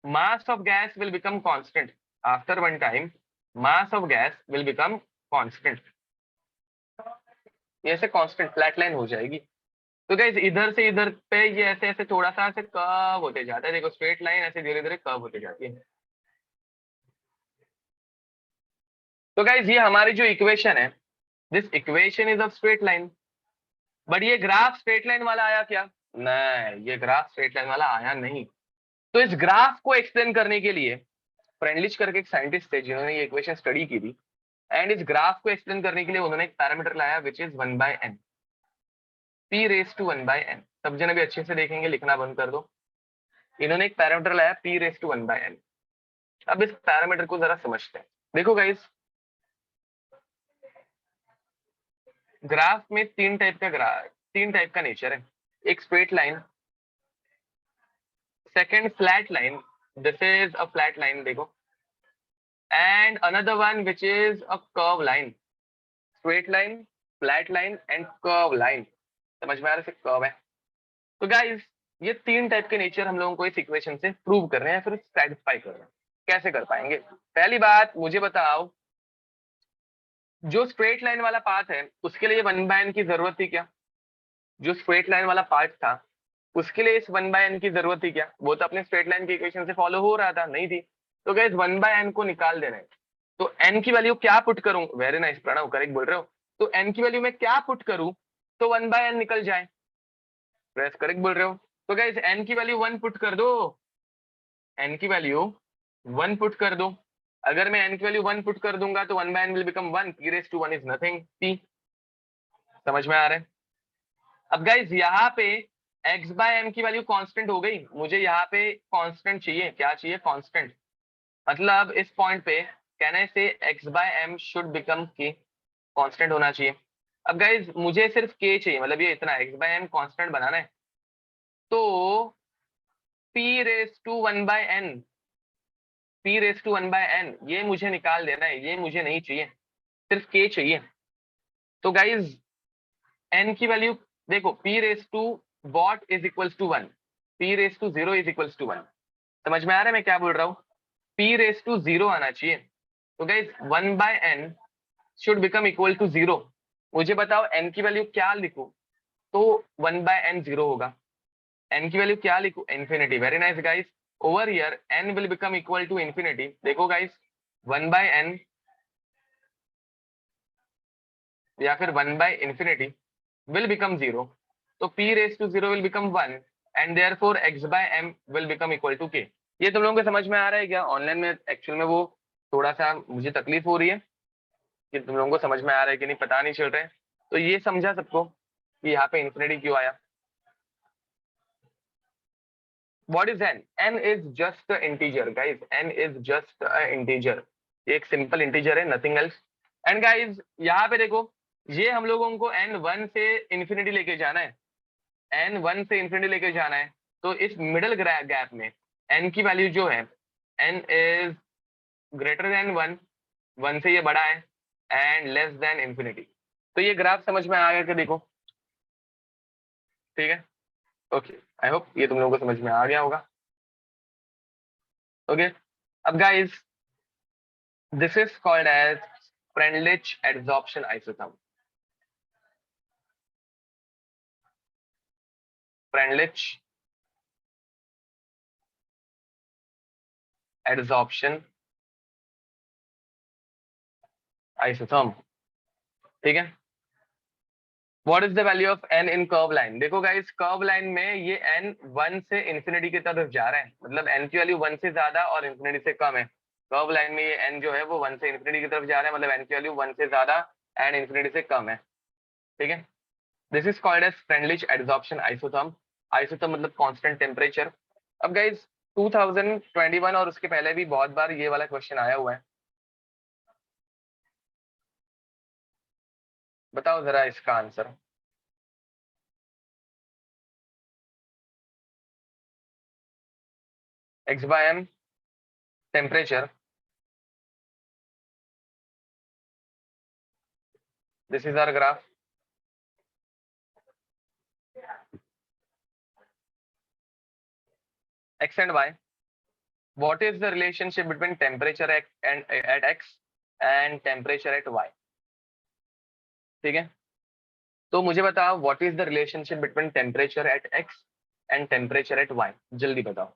mass of gas will become constant. After one time, mass of gas will become constant. ये ऐसे कांस्टेंट फ्लैट लाइन हो जाएगी। तो गाइस इधर से इधर पे ये ऐसे ऐसे थोड़ा सा ऐसे कर्व होते जाता है, देखो स्ट्रेट लाइन ऐसे धीरे धीरे कर्व होते जाती है। तो गाइस ये हमारी जो इक्वेशन है, this equation is of straight line, but ये ग्राफ स्ट्रेट लाइन वाला आया क्या? नहीं, ये ग्राफ स्ट्रेट लाइन वाला आया नहीं। तो इस ग्राफ को एक्सप्लेन करने के लिए फ्रेंडलिच करके एक साइंटिस्ट थे जिन्होंने ये इक्वेशन स्टडी की थी, एंड इस ग्राफ को एक्सप्लेन करने के लिए उन्होंने एक पैरामीटर लाया विच इज 1/n, p⁻1/n। सब जन अभी अच्छे से देखेंगे, लिखना बंद कर दो। इन्होंने एक पैरामीटर लाया p⁻1/n। अब इस पैरामीटर को जरा समझते हैं। देखो गाइस, ग्राफ में तीन टाइप का नेचर है। एक straight line, second flat line, this is a flat line देखो, and another one which is a curve line. Straight line, flat line and curve line, समझ में आ रहा है? कर्व है। तो गाइस ये तीन टाइप के नेचर हम लोगों को इस इक्वेशन से प्रूव करने हैं, फिर सेटिस्फाई करना है। कैसे कर पाएंगे? पहली बात मुझे बताओ, जो स्ट्रेट लाइन वाला पाथ है उसके लिए 1/n की जरूरत थी क्या? जो स्ट्रेट लाइन वाला पार्ट था उसके लिए इस 1/n की जरूरत थी क्या? वो तो अपने स्ट्रेट लाइन की इक्वेशन से फॉलो हो रहा था, नहीं थी। तो गाइस 1/n को निकाल देना है, तो n की वैल्यू क्या पुट करूं? वेरी नाइस प्रणव, करेक्ट बोल रहे हो। तो n की वैल्यू में क्या पुट करूं तो 1/n निकल जाए? प्रेस, करेक्ट बोल रहे हो। तो गाइस n की वैल्यू 1 पुट कर दो, n की वैल्यू 1 पुट कर दो। अगर मैं n की वैल्यू 1 पुट कर दूंगा तो 1/n will become 1, p⁻1 is nothing, p। समझ में आ रहा है? अब गाइस यहाँ पे एक्स बाय एम की वैल्यू कांस्टेंट हो गई, मुझे यहाँ पे कांस्टेंट चाहिए, क्या चाहिए, कांस्टेंट। मतलब इस पॉइंट पे कहने से x by m should become k, constant होना चाहिए। अब गाइज मुझे सिर्फ के चाहिए, मतलब ये इतना एक्स बाय एम कांस्टेंट बनाना है, तो p raise to one by n, p raise to one by n ये मुझे निकाल देना है, ये मुझे नहीं चाहिए, सिर्फ के चाहिए। तो गाइज एन की वैल्यू देखो, p raise to what is equals to one, p raise to zero is equals to one. समझ में आ रहा है मैं क्या बोल रहा हूँ, पी रेस टू जीरो आना चाहिए। तो guys one by n should become equal to zero. मुझे बताओ एन की वैल्यू क्या लिखूं, तो वन बाय एन जीरो होगा। एन की वैल्यू क्या लिखूं, infinity. Very nice guys, over here n will become equal to infinity. देखो गाइस, वन बाय एन या फिर one by infinity will become 0, तो p raised to 0 will become 1 and therefore x by m will become equal to k। ये तुम लोगों को समझ में आ रहा है क्या? ऑनलाइन में एक्चुअल में वो थोड़ा सा मुझे तकलीफ हो रही है कि तुम लोगों को समझ में आ रहा है कि नहीं, पता नहीं चल रहा है। तो ये समझा सबको कि यहाँ पे इन्फिनिटी क्यों आया। What is n? n is just an integer guys, n is just an integer, ये एक सिंपल इंटीजर है, नथिंग एल्स। एंड गाइज यहाँ पे देखो, ये हम लोगों को n 1 से इन्फिनिटी लेके जाना है, n 1 से इन्फिनिटी लेके जाना है। तो इस मिडिल गैप में n की वैल्यू जो है, n इज ग्रेटर देन 1, 1 से ये बड़ा है, एंड लेस देन इन्फिनिटी। तो ये ग्राफ समझ में आ गया कि देखो, ठीक है, ओके, आई होप ये तुम लोगों को समझ में आ गया होगा। ओके, अब guys this is called as Freundlich adsorption isotherm, Freundlich adsorption isotherm, ठीक है। What is the value of n in curve line? देखो गाइस, कर्व लाइन में ये n 1 से इंफिनिटी की तरफ जा रहा है, मतलब n की वैल्यू 1 से ज्यादा और इंफिनिटी से कम है। कर्व लाइन में ये n जो है वो 1 से इंफिनिटी की तरफ जा रहा है, मतलब n की वैल्यू 1 से ज्यादा एंड इंफिनिटी से कम है, ठीक है। This is called as Freundlich adsorption isotherm. Isotherm मतलब कांस्टेंट टेम्परेचर। अब गाइस 2021 और उसके पहले भी बहुत बार ये वाला क्वेश्चन आया हुआ है, बताओ जरा इसका आंसर। x by m टेम्परेचर, this is our graph, x and y, what is the relationship between temperature at x and temperature at y, ठीक है। तो मुझे बताओ what is the relationship between temperature at x and temperature at y, जल्दी बताओ।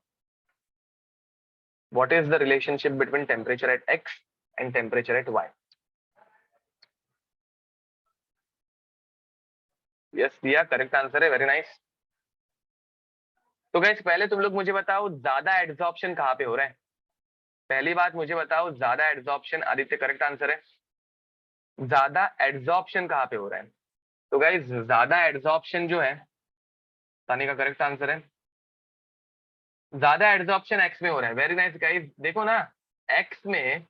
What is the relationship between temperature at x and temperature at y? Yes दिया, correct answer है, very nice. तो गाइस पहले तुम लोग मुझे बताओ ज्यादा एड्सॉर्प्शन कहाँ पे हो रहा है, पहली बात मुझे बताओ ज्यादा एड्सॉर्प्शन, आदित्य करेक्ट आंसर है, ज्यादा एड्सॉर्प्शन कहाँ पे हो रहा है? तो गाइस ज्यादा एड्सॉर्प्शन जो है, तानी का करेक्ट आंसर है, ज्यादा एड्सॉर्प्शन एक्स में हो रहा है। वेरी नाइस गाइस, देखो ना, एक्स में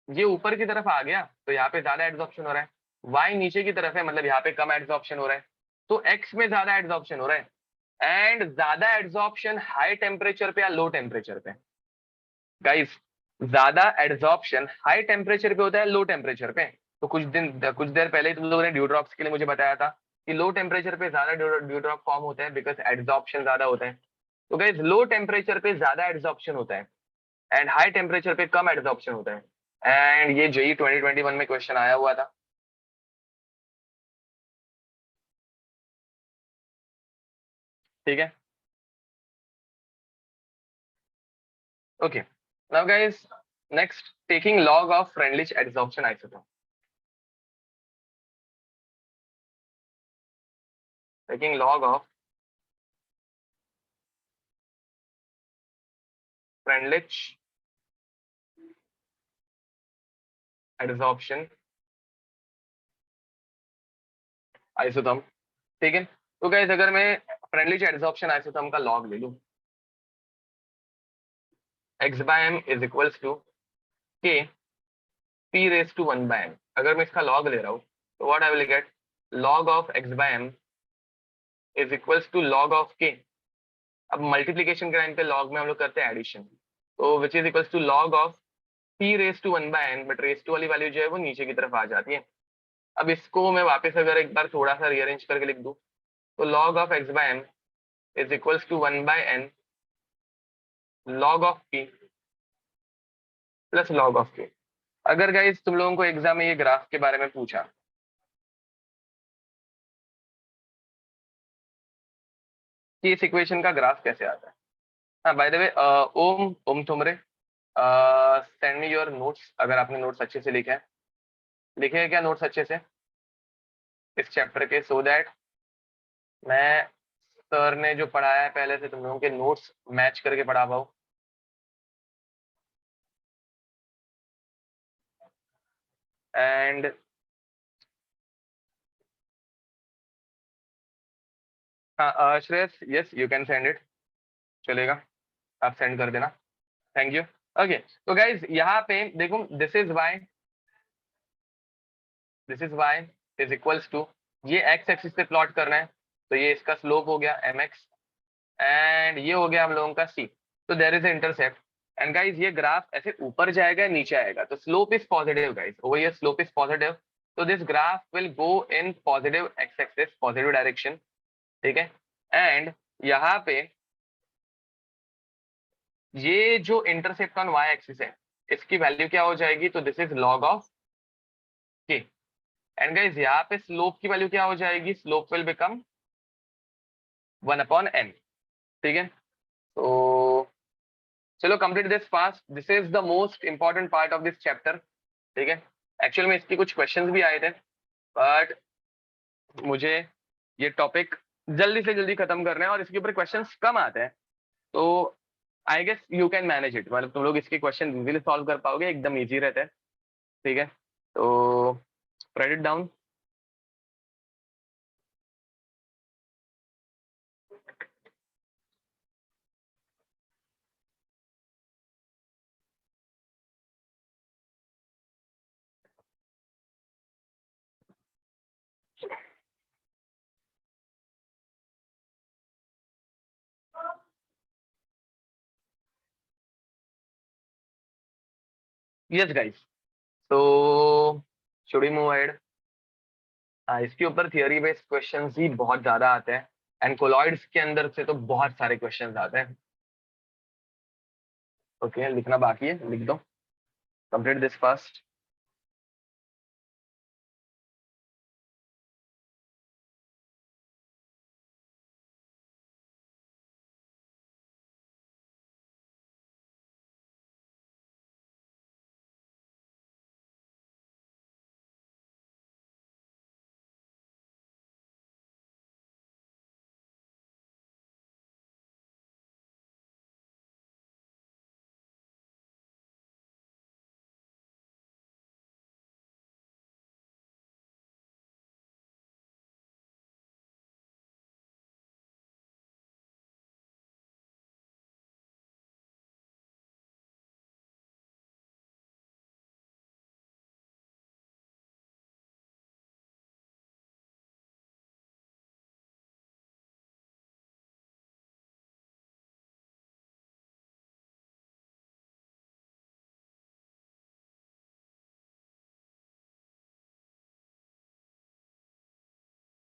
ये ऊपर की तरफ आ गया तो यहाँ पे ज्यादा एड्सॉर्प्शन हो रहा है, वाई नीचे की तरफ है मतलब यहाँ पे कम एड्सॉर्प्शन हो रहा है, तो एक्स में ज्यादा एड्सॉर्प्शन हो रहा है। एंड ज्यादा एड्सॉर्प्शन हाई टेम्परेचर पे या लो टेम्परेचर पे? गाइस ज्यादा एड्सॉर्प्शन हाई टेम्परेचर पे होता है, लो टेम्परेचर पे? तो कुछ देर पहले तुम लोगों ने ड्यूड्रॉप्स के लिए मुझे बताया था कि लो टेम्परेचर पे ज्यादा ड्यूड्रॉप फॉर्म होता है बिकॉज एड्सॉर्प्शन ज्यादा होता है। तो गाइस लो टेम्परेचर पे ज्यादा एड्सॉर्प्शन होता है एंड हाई टेम्परेचर पे कम एड्सॉर्प्शन होता है। एंड ये जेई 2021 में क्वेश्चन आया हुआ था, ठीक है। Okay, now guys next, taking log of Freundlich adsorption isotope, taking log of Freundlich adsorption isotope, ठीक है। तो गाइस अगर मैं फ्रेंडली जो एड्सॉर्प्शन आए तो हमका लॉग ले लूं, x/m is equals to k p⁻1/m। अगर मैं इसका लॉग ले रहा हूँ तो what I will get, log of x/m is equals to log of k। अब मल्टीप्लीकेशन के टाइम पे लॉग में हम लोग करते हैं एडिशन, तो which is equals to log of p⁻1/n, but raise to वाली वैल्यू जो है वो नीचे की तरफ आ जाती है। अब इसको मैं वापस अगर एक बार थोड़ा सा रीअरेंज करके लिख दूं, तो log of x/m is equals to 1/n log of p plus log of k। अगर गाइस तुम लोगों को एग्जाम में ये ग्राफ के बारे में पूछा कि इस इक्वेशन का ग्राफ कैसे आता है, हाँ बाय द वे ओम ओम तुमरे सेंड मी योर नोट्स, अगर आपने नोट्स अच्छे से लिखे हैं, लिखे हैं क्या नोट्स अच्छे से इस चैप्टर के, सो दैट मैं सर ने जो पढ़ाया है पहले से तुम लोगों के नोट्स मैच करके पढ़ा पाऊँ। एंड हाँ Shreyas, yes you can send it, चलेगा, आप सेंड कर देना, थैंक यू। ओके तो गाइज यहाँ पे देखो, this is y is equals to, ये x एक्सिस पे प्लॉट करना है तो ये इसका स्लोप हो गया mx, एंड ये हो गया हम लोगों का c। तो there is intercept, and guys ये ग्राफ ऐसे ऊपर जाएगा नीचे आएगा, तो slope is positive guys, over here slope is positive, तो this graph will go in positive x axis, positive direction, ठीक है। एंड यहाँ पे ये जो इंटरसेप्ट ऑन y एक्सिस है इसकी वैल्यू क्या हो जाएगी, तो this is log of k। And guys यहाँ पे स्लोप की वैल्यू क्या हो जाएगी, स्लोप विल बिकम 1/n, ठीक है। तो चलो complete this fast, this is the most important part of this chapter, ठीक है। एक्चुअल में इसके कुछ क्वेश्चंस भी आए थे, बट मुझे ये टॉपिक जल्दी से जल्दी खत्म करना है और इसके ऊपर क्वेश्चंस कम आते हैं, तो I guess you can manage it, मतलब तुम लोग इसके क्वेश्चन इजीली सॉल्व कर पाओगे, एकदम इजी रहते हैं, ठीक है। तो right it down. Yes guys, तो शुड वी मूव अहेड। इसके ऊपर थियरी बेस्ड क्वेश्चंस ही बहुत ज्यादा आते हैं, एंड कोलॉइड्स के अंदर से तो बहुत सारे क्वेश्चंस आते हैं। ओके लिखना बाकी है, लिख दो, कंप्लीट दिस फर्स्ट।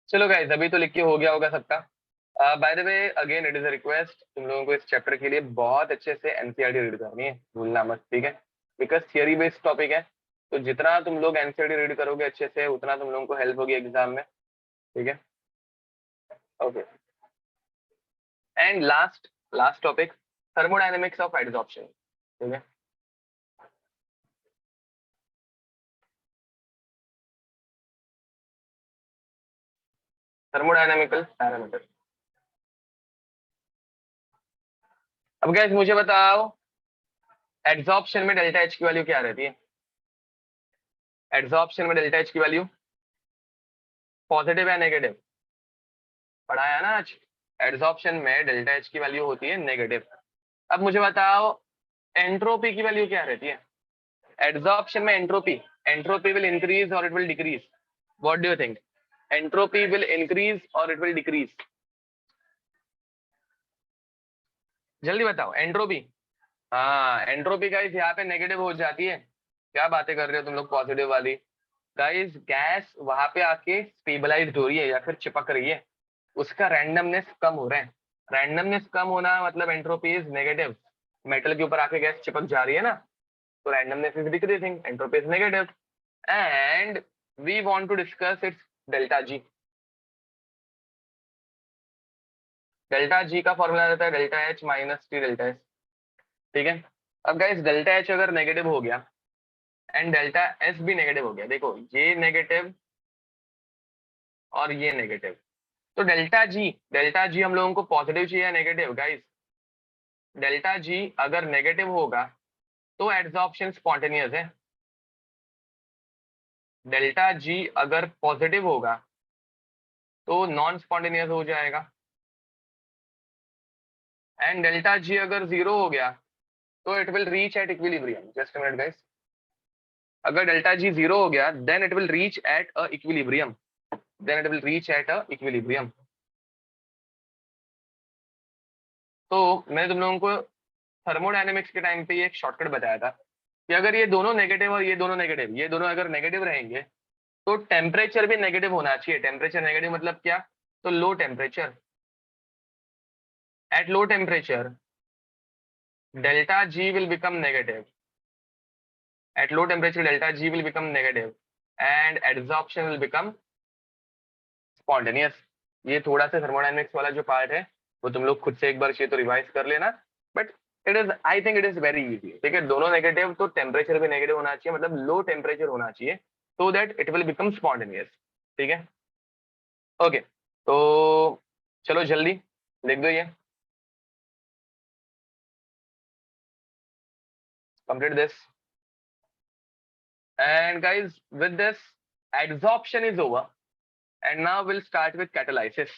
चलो गाइस अभी तो लिख के हो गया होगा सबका। Bye the way again it is a request, तुम लोगों को इस चैप्टर के लिए बहुत अच्छे से एनसीईआरटी रीड करनी है, भूलना मत, ठीक है, बिकॉज थियरी बेस्ड टॉपिक है, तो जितना तुम लोग एनसीईआरटी रीड करोगे अच्छे से उतना तुम लोगों को हेल्प होगी एग्जाम में, ठीक है। Okay and last last topic, thermodynamics of adsorption, ठीक है। Thermodynamical parameter. अब गाइस मुझे बताओ एडसॉर्प्शन में डेल्टा एच की वैल्यू क्या रहती है, एडसॉर्प्शन में डेल्टा एच की वैल्यू पॉजिटिव या नेगेटिव, पढ़ाया ना आज, एड्सॉर्प्शन में डेल्टा एच की वैल्यू होती है नेगेटिव। अब मुझे बताओ एंट्रोपी की वैल्यू क्या रहती है? एड्सॉर्प्शन में एंट्रोपी विल इंक्रीज और it will decrease. What do you think? Entropy will increase और इट विल डिक्रीज? जल्दी बताओ एंट्रोपी। हाँ एंट्रोपी गाइस यहाँ पे नेगेटिव हो जाती है। क्या बातें कर रहे हो तुम लोग पॉजिटिव वाली? गाइस गैस वहां पे आके स्टेबलाइज हो रही है या फिर चिपक रही है, उसका रैंडमनेस कम हो रहा है। रैंडमनेस कम होना मतलब एंट्रोपी इज नेगेटिव। मेटल के ऊपर आके गैस चिपक जा रही है ना, तो randomness is decreasing, entropy is negative. And we want to discuss its delta G. Delta G का फॉर्मूला रहता है delta H minus T delta S. ठीक है। अब गाइस डेल्टा एच अगर नेगेटिव हो गया एंड डेल्टा एस भी नेगेटिव हो गया, देखो ये नेगेटिव और ये नेगेटिव, तो डेल्टा जी हम लोगों को पॉजिटिव चाहिए या नेगेटिव गाइस? डेल्टा जी अगर नेगेटिव होगा तो एड्सॉर्प्शन स्पॉन्टेनियस है। डेल्टा जी अगर पॉजिटिव होगा तो नॉन स्पॉन्टेनियस हो जाएगा। एंड डेल्टा जी अगर जीरो हो गया तो it will reach at equilibrium. Just a minute guys. अगर डेल्टा जी जीरो हो गया then it will reach at a equilibrium. Then it will reach at a equilibrium. तो मैंने तुम लोगों को थर्मोडायनेमिक्स के टाइम पे ये एक शॉर्टकट बताया था कि अगर ये दोनों नेगेटिव और ये दोनों नेगेटिव, ये दोनों अगर नेगेटिव रहेंगे तो टेम्परेचर भी नेगेटिव होना चाहिए। टेम्परेचर नेगेटिव मतलब क्या? तो low temperature. At low temperature delta G will become negative. At low temperature delta G will become negative and adsorption will become spontaneous. ये थोड़ा सा थर्मोडायनेमिक्स वाला जो पार्ट है वो तुम लोग खुद से एक बार चाहिए तो रिवाइज कर लेना। But it is, I think it is very easy. ठीक है, दोनों नेगेटिव तो टेम्परेचर भी नेगेटिव होना चाहिए, मतलब लो टेम्परेचर होना चाहिए so that it will become spontaneous. ठीक है, ओके। तो चलो जल्दी लिख दो ये, complete this and guys with this adsorption is over and now will start with catalysis.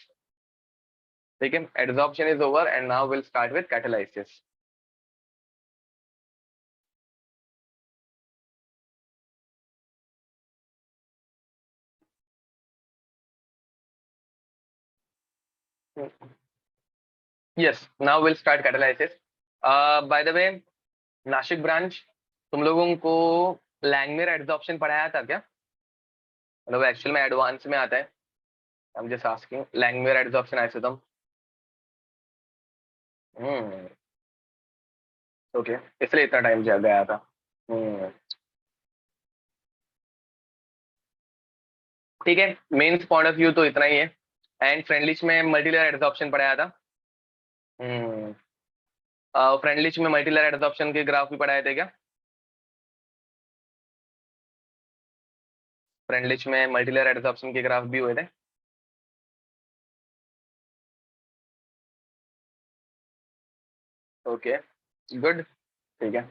ठीक है, adsorption is over and now will start with catalysis. Yes, now will start catalysis. Bye the way, Nashik branch तुम लोगों को Langmuir adsorption पढ़ाया था क्या? मतलब actual में एडवांस में आता है। I am just asking, Langmuir adsorption isotherm. Hmm, okay, इसलिए इतना टाइम चल गया था। हम्म, ठीक है, मेंस पॉइंट ऑफ व्यू तो इतना ही है। एंड फ्रेंडलिच में मल्टीलेयर एड्सॉर्प्शन पढ़ाया था। हम्म, फ्रेंडलिच में मल्टीलेयर एड्सॉर्प्शन के ग्राफ भी पढ़ाए थे क्या? फ्रेंडलिच में मल्टीलेयर एड्सॉर्प्शन के ग्राफ भी हुए थे। ओके, गुड, ठीक है।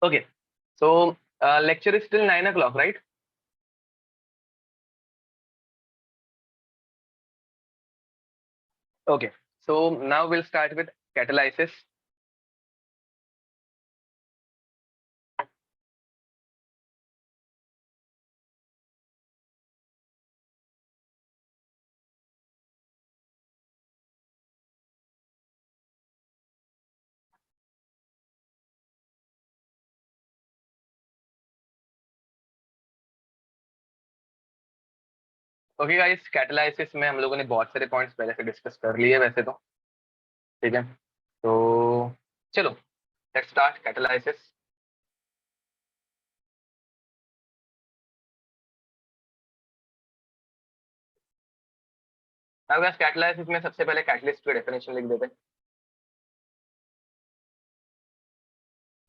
Okay, so lecture is till 9 o'clock, right? Okay, so now we'll start with catalysis. Okay guys, catalysis में हम लोगों ने बहुत सारे पॉइंट्स पहले से डिस्कस कर लिए वैसे तो। ठीक है, तो चलो लेट्स स्टार्ट कैटालाइसिस। अब गाइस कैटालाइसिस में सबसे पहले कैटलिस्ट की डेफिनेशन लिख देते हैं।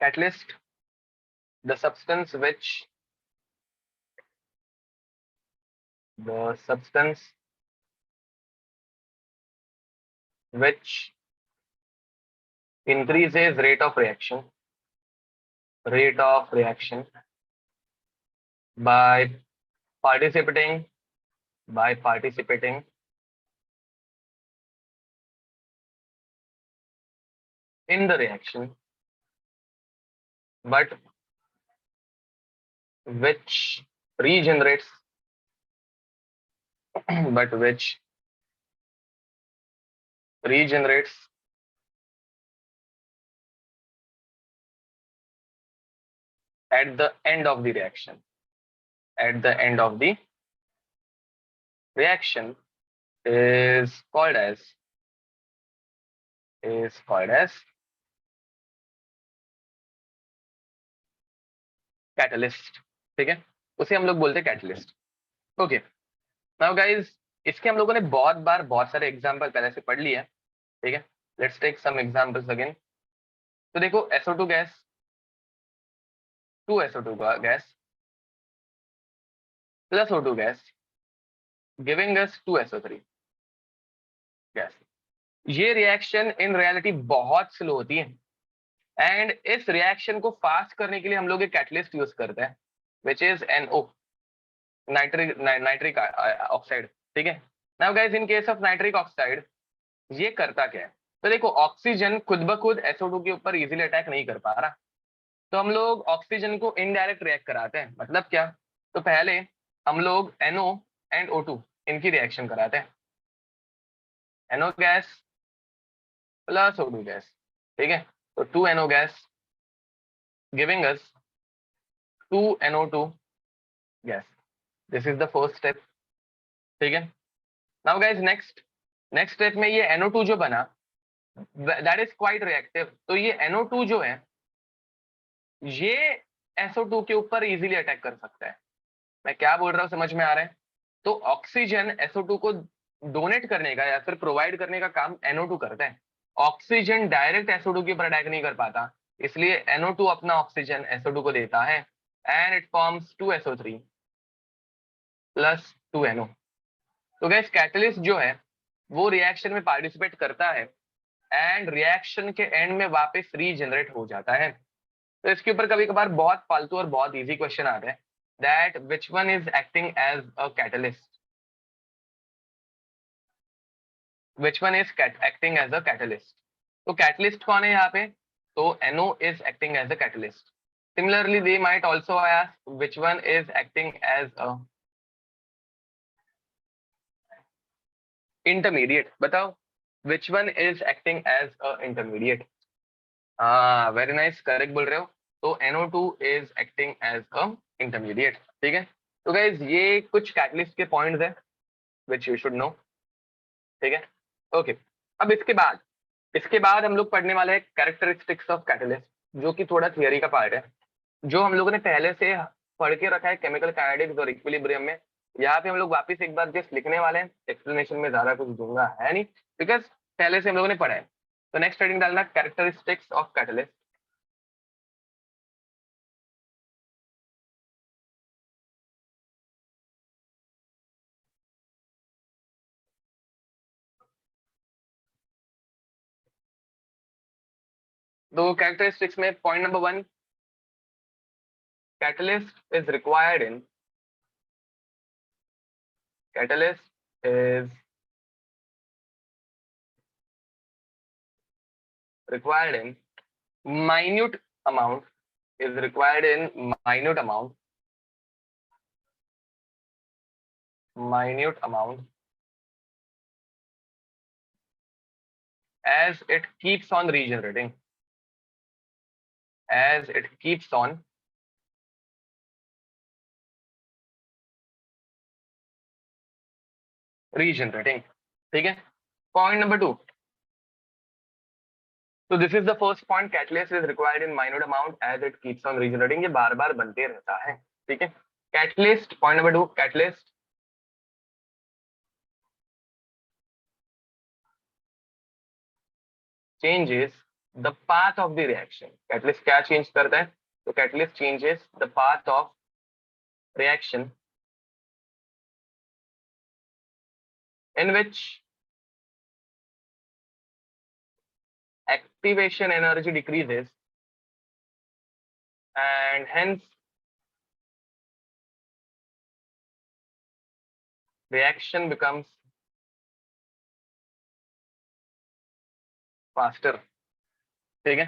Catalyst, the substance which the substance which increases rate of reaction by participating in the reaction, but which regenerates but which regenerates at the end of the reaction. At the end of the reaction is called as catalyst. ठीक है, उसे हम लोग बोलते हैं catalyst. Okay, now guys, इसके हम लोगों ने बहुत बार बहुत सारे एग्जांपल पहले से पढ़ लिए हैं. ठीक है, let's take some examples again. तो देखो, SO2 gas, 2SO2 gas plus O2 gas giving us 2SO3 gas. ये रिएक्शन इन रियलिटी बहुत स्लो होती है, एंड इस रिएक्शन को फास्ट करने के लिए हम लोग एक कैटलिस्ट यूज करते हैं, which is NO, nitric oxide. ठीक है, now guys, in case of nitric oxide ये करता क्या है? तो देखो, ऑक्सीजन खुद ब खुद SO2 के ऊपर इजीली अटैक नहीं कर पा रहा, तो हम लोग ऑक्सीजन को इनडायरेक्ट रिएक्ट कराते हैं. मतलब क्या? तो पहले हम लोग NO एंड O2 इनकी रिएक्शन कराते हैं. NO gas plus O2 gas. ठीक है, तो 2NO gas giving us 2NO2 gas. This is the first step. ठीक है, नाउ गाइस, नेक्स्ट स्टेप में ये NO2 जो बना, दैट इज क्वाइट रिएक्टिव. तो ये NO2 जो है, ये SO2 के ऊपर इजीली अटैक कर सकता है. मैं क्या बोल रहा हूँ, समझ में आ रहा है? तो ऑक्सीजन SO2 को डोनेट करने का या फिर प्रोवाइड करने का काम NO2 करता है. ऑक्सीजन डायरेक्ट SO2 के ऊपर अटैक नहीं कर पाता, इसलिए NO2 अपना ऑक्सीजन SO2 को देता है, and it forms 2SO3 plus 2NO. तो गैस, कैटलिस्ट जो है वो रिएक्शन में पार्टिसिपेट करता है, एंड रिएक्शन के एंड में वापस रीजनरेट हो जाता है. तो इसके ऊपर कभी कभार बहुत फालतू और बहुत इजी क्वेश्चन आते हैं, that which one is acting as a catalyst, which one is acting as a catalyst. तो कैटलिस्ट कौन है यहाँ पे? तो NO is acting as a catalyst. Similarly they might also ask which one is acting as a intermediate. बताओ, which one is acting as a intermediate. हाँ, very nice, correct बोल रहे हो. तो NO2 is acting as a intermediate. ठीक है, तो guys, ये कुछ कैटलिस्ट के पॉइंट्स हैं विच यू शुड नो. ठीक है, ओके. अब इसके बाद हम लोग पढ़ने वाले हैं कैरेक्टरिस्टिक्स ऑफ कैटलिस्ट, जो कि थोड़ा थियरी का पार्ट है, जो हम लोगों ने पहले से पढ़ के रखा है केमिकल काइनेटिक्स और इक्विलिब्रियम में. यहाँ पे हम लोग वापस एक बार जस्ट लिखने वाले हैं, एक्सप्लेनेशन में ज्यादा कुछ दूंगा है नहीं, बिकॉज पहले से हम लोगों ने पढ़ा है. तो नेक्स्ट हेडिंग डालना कैरेक्टरिस्टिक्स ऑफ कैटलिस्ट. तो कैरेक्टरिस्टिक्स में point number 1, catalyst is required in catalyst is required in minute amount is required in minute amount as it keeps on regenerating, as it keeps on regenerating. ठीक है, point number 2. तो this is the first point, catalyst is required in minute amount as it keeps on regenerating. ये बार बार बनते रहता है. ठीक है, catalyst, point number 2, catalyst changes the path of the reaction. Catalyst क्या चेंज करता है? तो catalyst changes the path of reaction in which activation energy decreases and hence reaction becomes faster. ठीक है.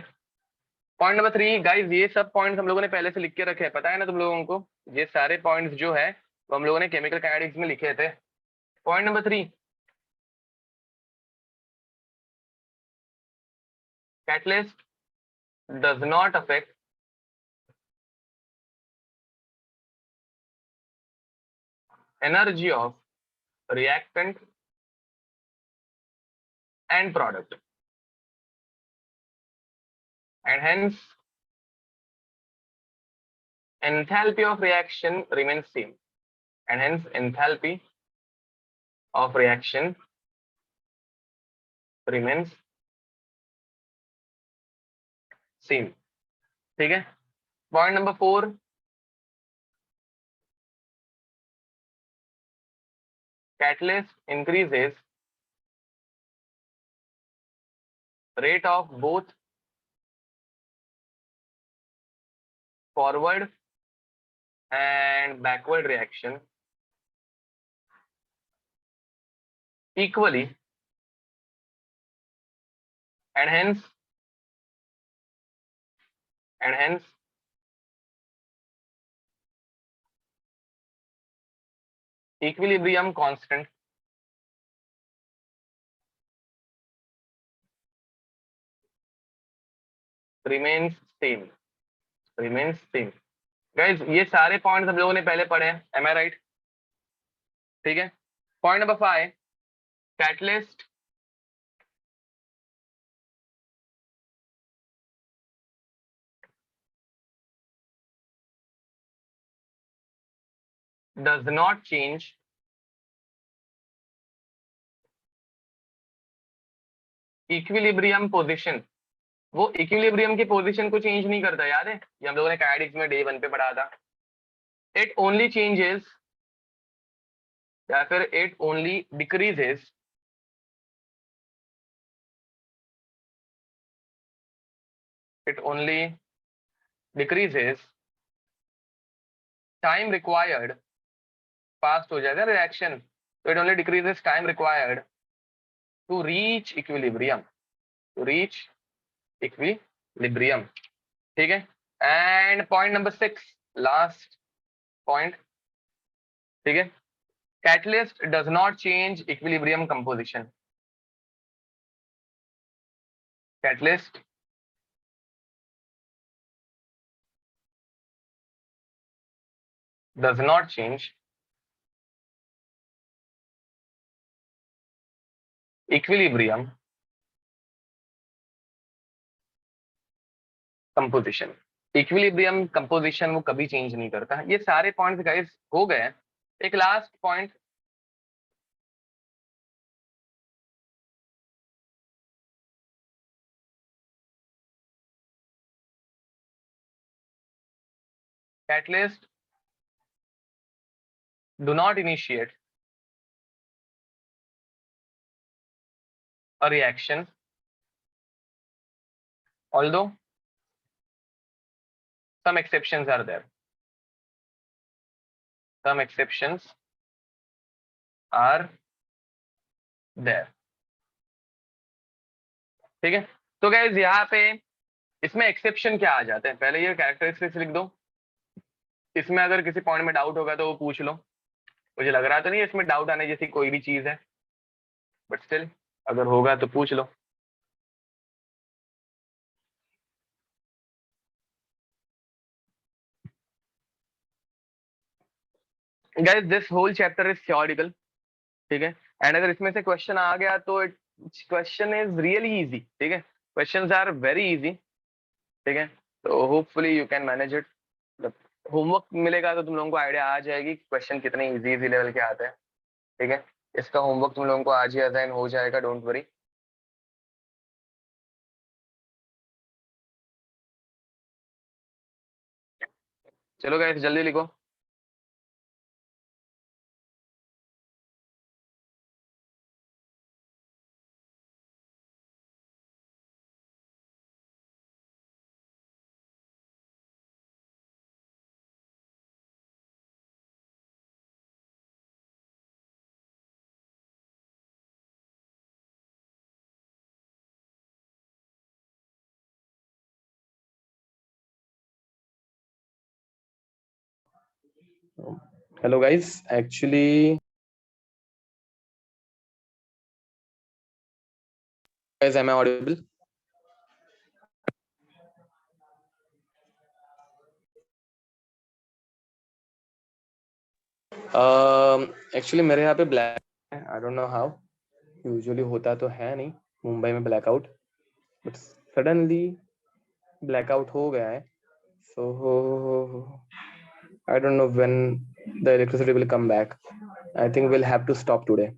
पॉइंट नंबर 3 गाइज, ये सब points हम लोगों ने पहले से लिख के रखे हैं, पता है ना तुम लोगों को. ये सारे पॉइंट्स जो है वो हम लोगों ने केमिकल काइनेटिक्स में लिखे थे. Point number 3, catalyst does not affect energy of reactant and product, and hence enthalpy of reaction remains same, and hence enthalpy of reaction remains same. ठीक है. Point number 4, catalyst increases rate of both forward and backward reaction equally, and hence equilibrium constant remains same. Guys ये सारे points हम लोगों ने पहले पढ़े हैं, एम आई राइट. ठीक है. Point number 5, catalyst does not change equilibrium position. वो इक्विलिब्रियम की पोजीशन को चेंज नहीं करता, याद है, ये हम लोगों ने काइनेटिक्स में डे 1 पे पढ़ा था. इट ओनली चेंजेस या फिर it only decreases time required. Fast हो जाएगा रिएक्शन, तो it only decreases time required to reach equilibrium. ठीक है. And point number 6, last point. ठीक है. Catalyst does not change equilibrium composition. Catalyst does not change equilibrium composition. Equilibrium composition वो कभी change नहीं करता. ये सारे पॉइंट्स गाइस हो गए. एक last point, catalyst do not initiate a reaction although some exceptions are there. ठीक है. तो गाइस यहाँ पे इसमें एक्सेप्शन क्या आ जाते हैं, पहले ये कैरेक्टरिस्टिक्स लिख दो. इसमें अगर किसी पॉइंट में डाउट होगा तो वो पूछ लो. मुझे लग रहा तो नहीं इसमें डाउट आने जैसी कोई भी चीज है, बट स्टिल अगर होगा तो पूछ लो. Guys this whole chapter is theoretical. ठीक है. एंड अगर इसमें से क्वेश्चन आ गया तो क्वेश्चन इज रियली इजी. ठीक है. Questions are very easy. ठीक है. तो hopefully you can manage it. Homework मिलेगा तो तुम लोगों को आइडिया आ जाएगी क्वेश्चन कितने इजी लेवल के आते हैं. ठीक है. इसका होमवर्क तुम लोगों को आज ही असाइन हो जाएगा, डोंट वरी. चलो गाइस जल्दी लिखो. Hello guys, actually, guys, am I audible? Actually मेरे यहाँ पे ब्लैक है, I don't know how. Usually होता तो है नहीं मुंबई में blackout, but suddenly blackout हो गया है. So I don't know when the electricity will come back. I think we'll have to stop today.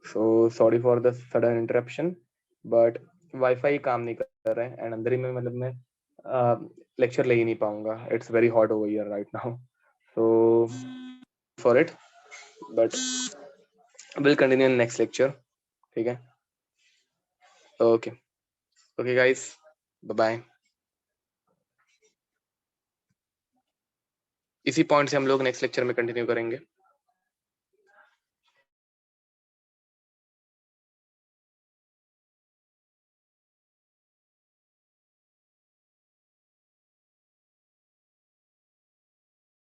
So sorry for the sudden interruption, but Wi-Fi काम नहीं कर रहे हैं and अंदर ही में मतलब मैं lecture ले ही नहीं पाऊंगा. It's very hot over here right now. So for it, but we'll continue in next lecture. ठीक है? Okay. Okay guys. Bye bye. इसी पॉइंट से हम लोग नेक्स्ट लेक्चर में कंटिन्यू करेंगे.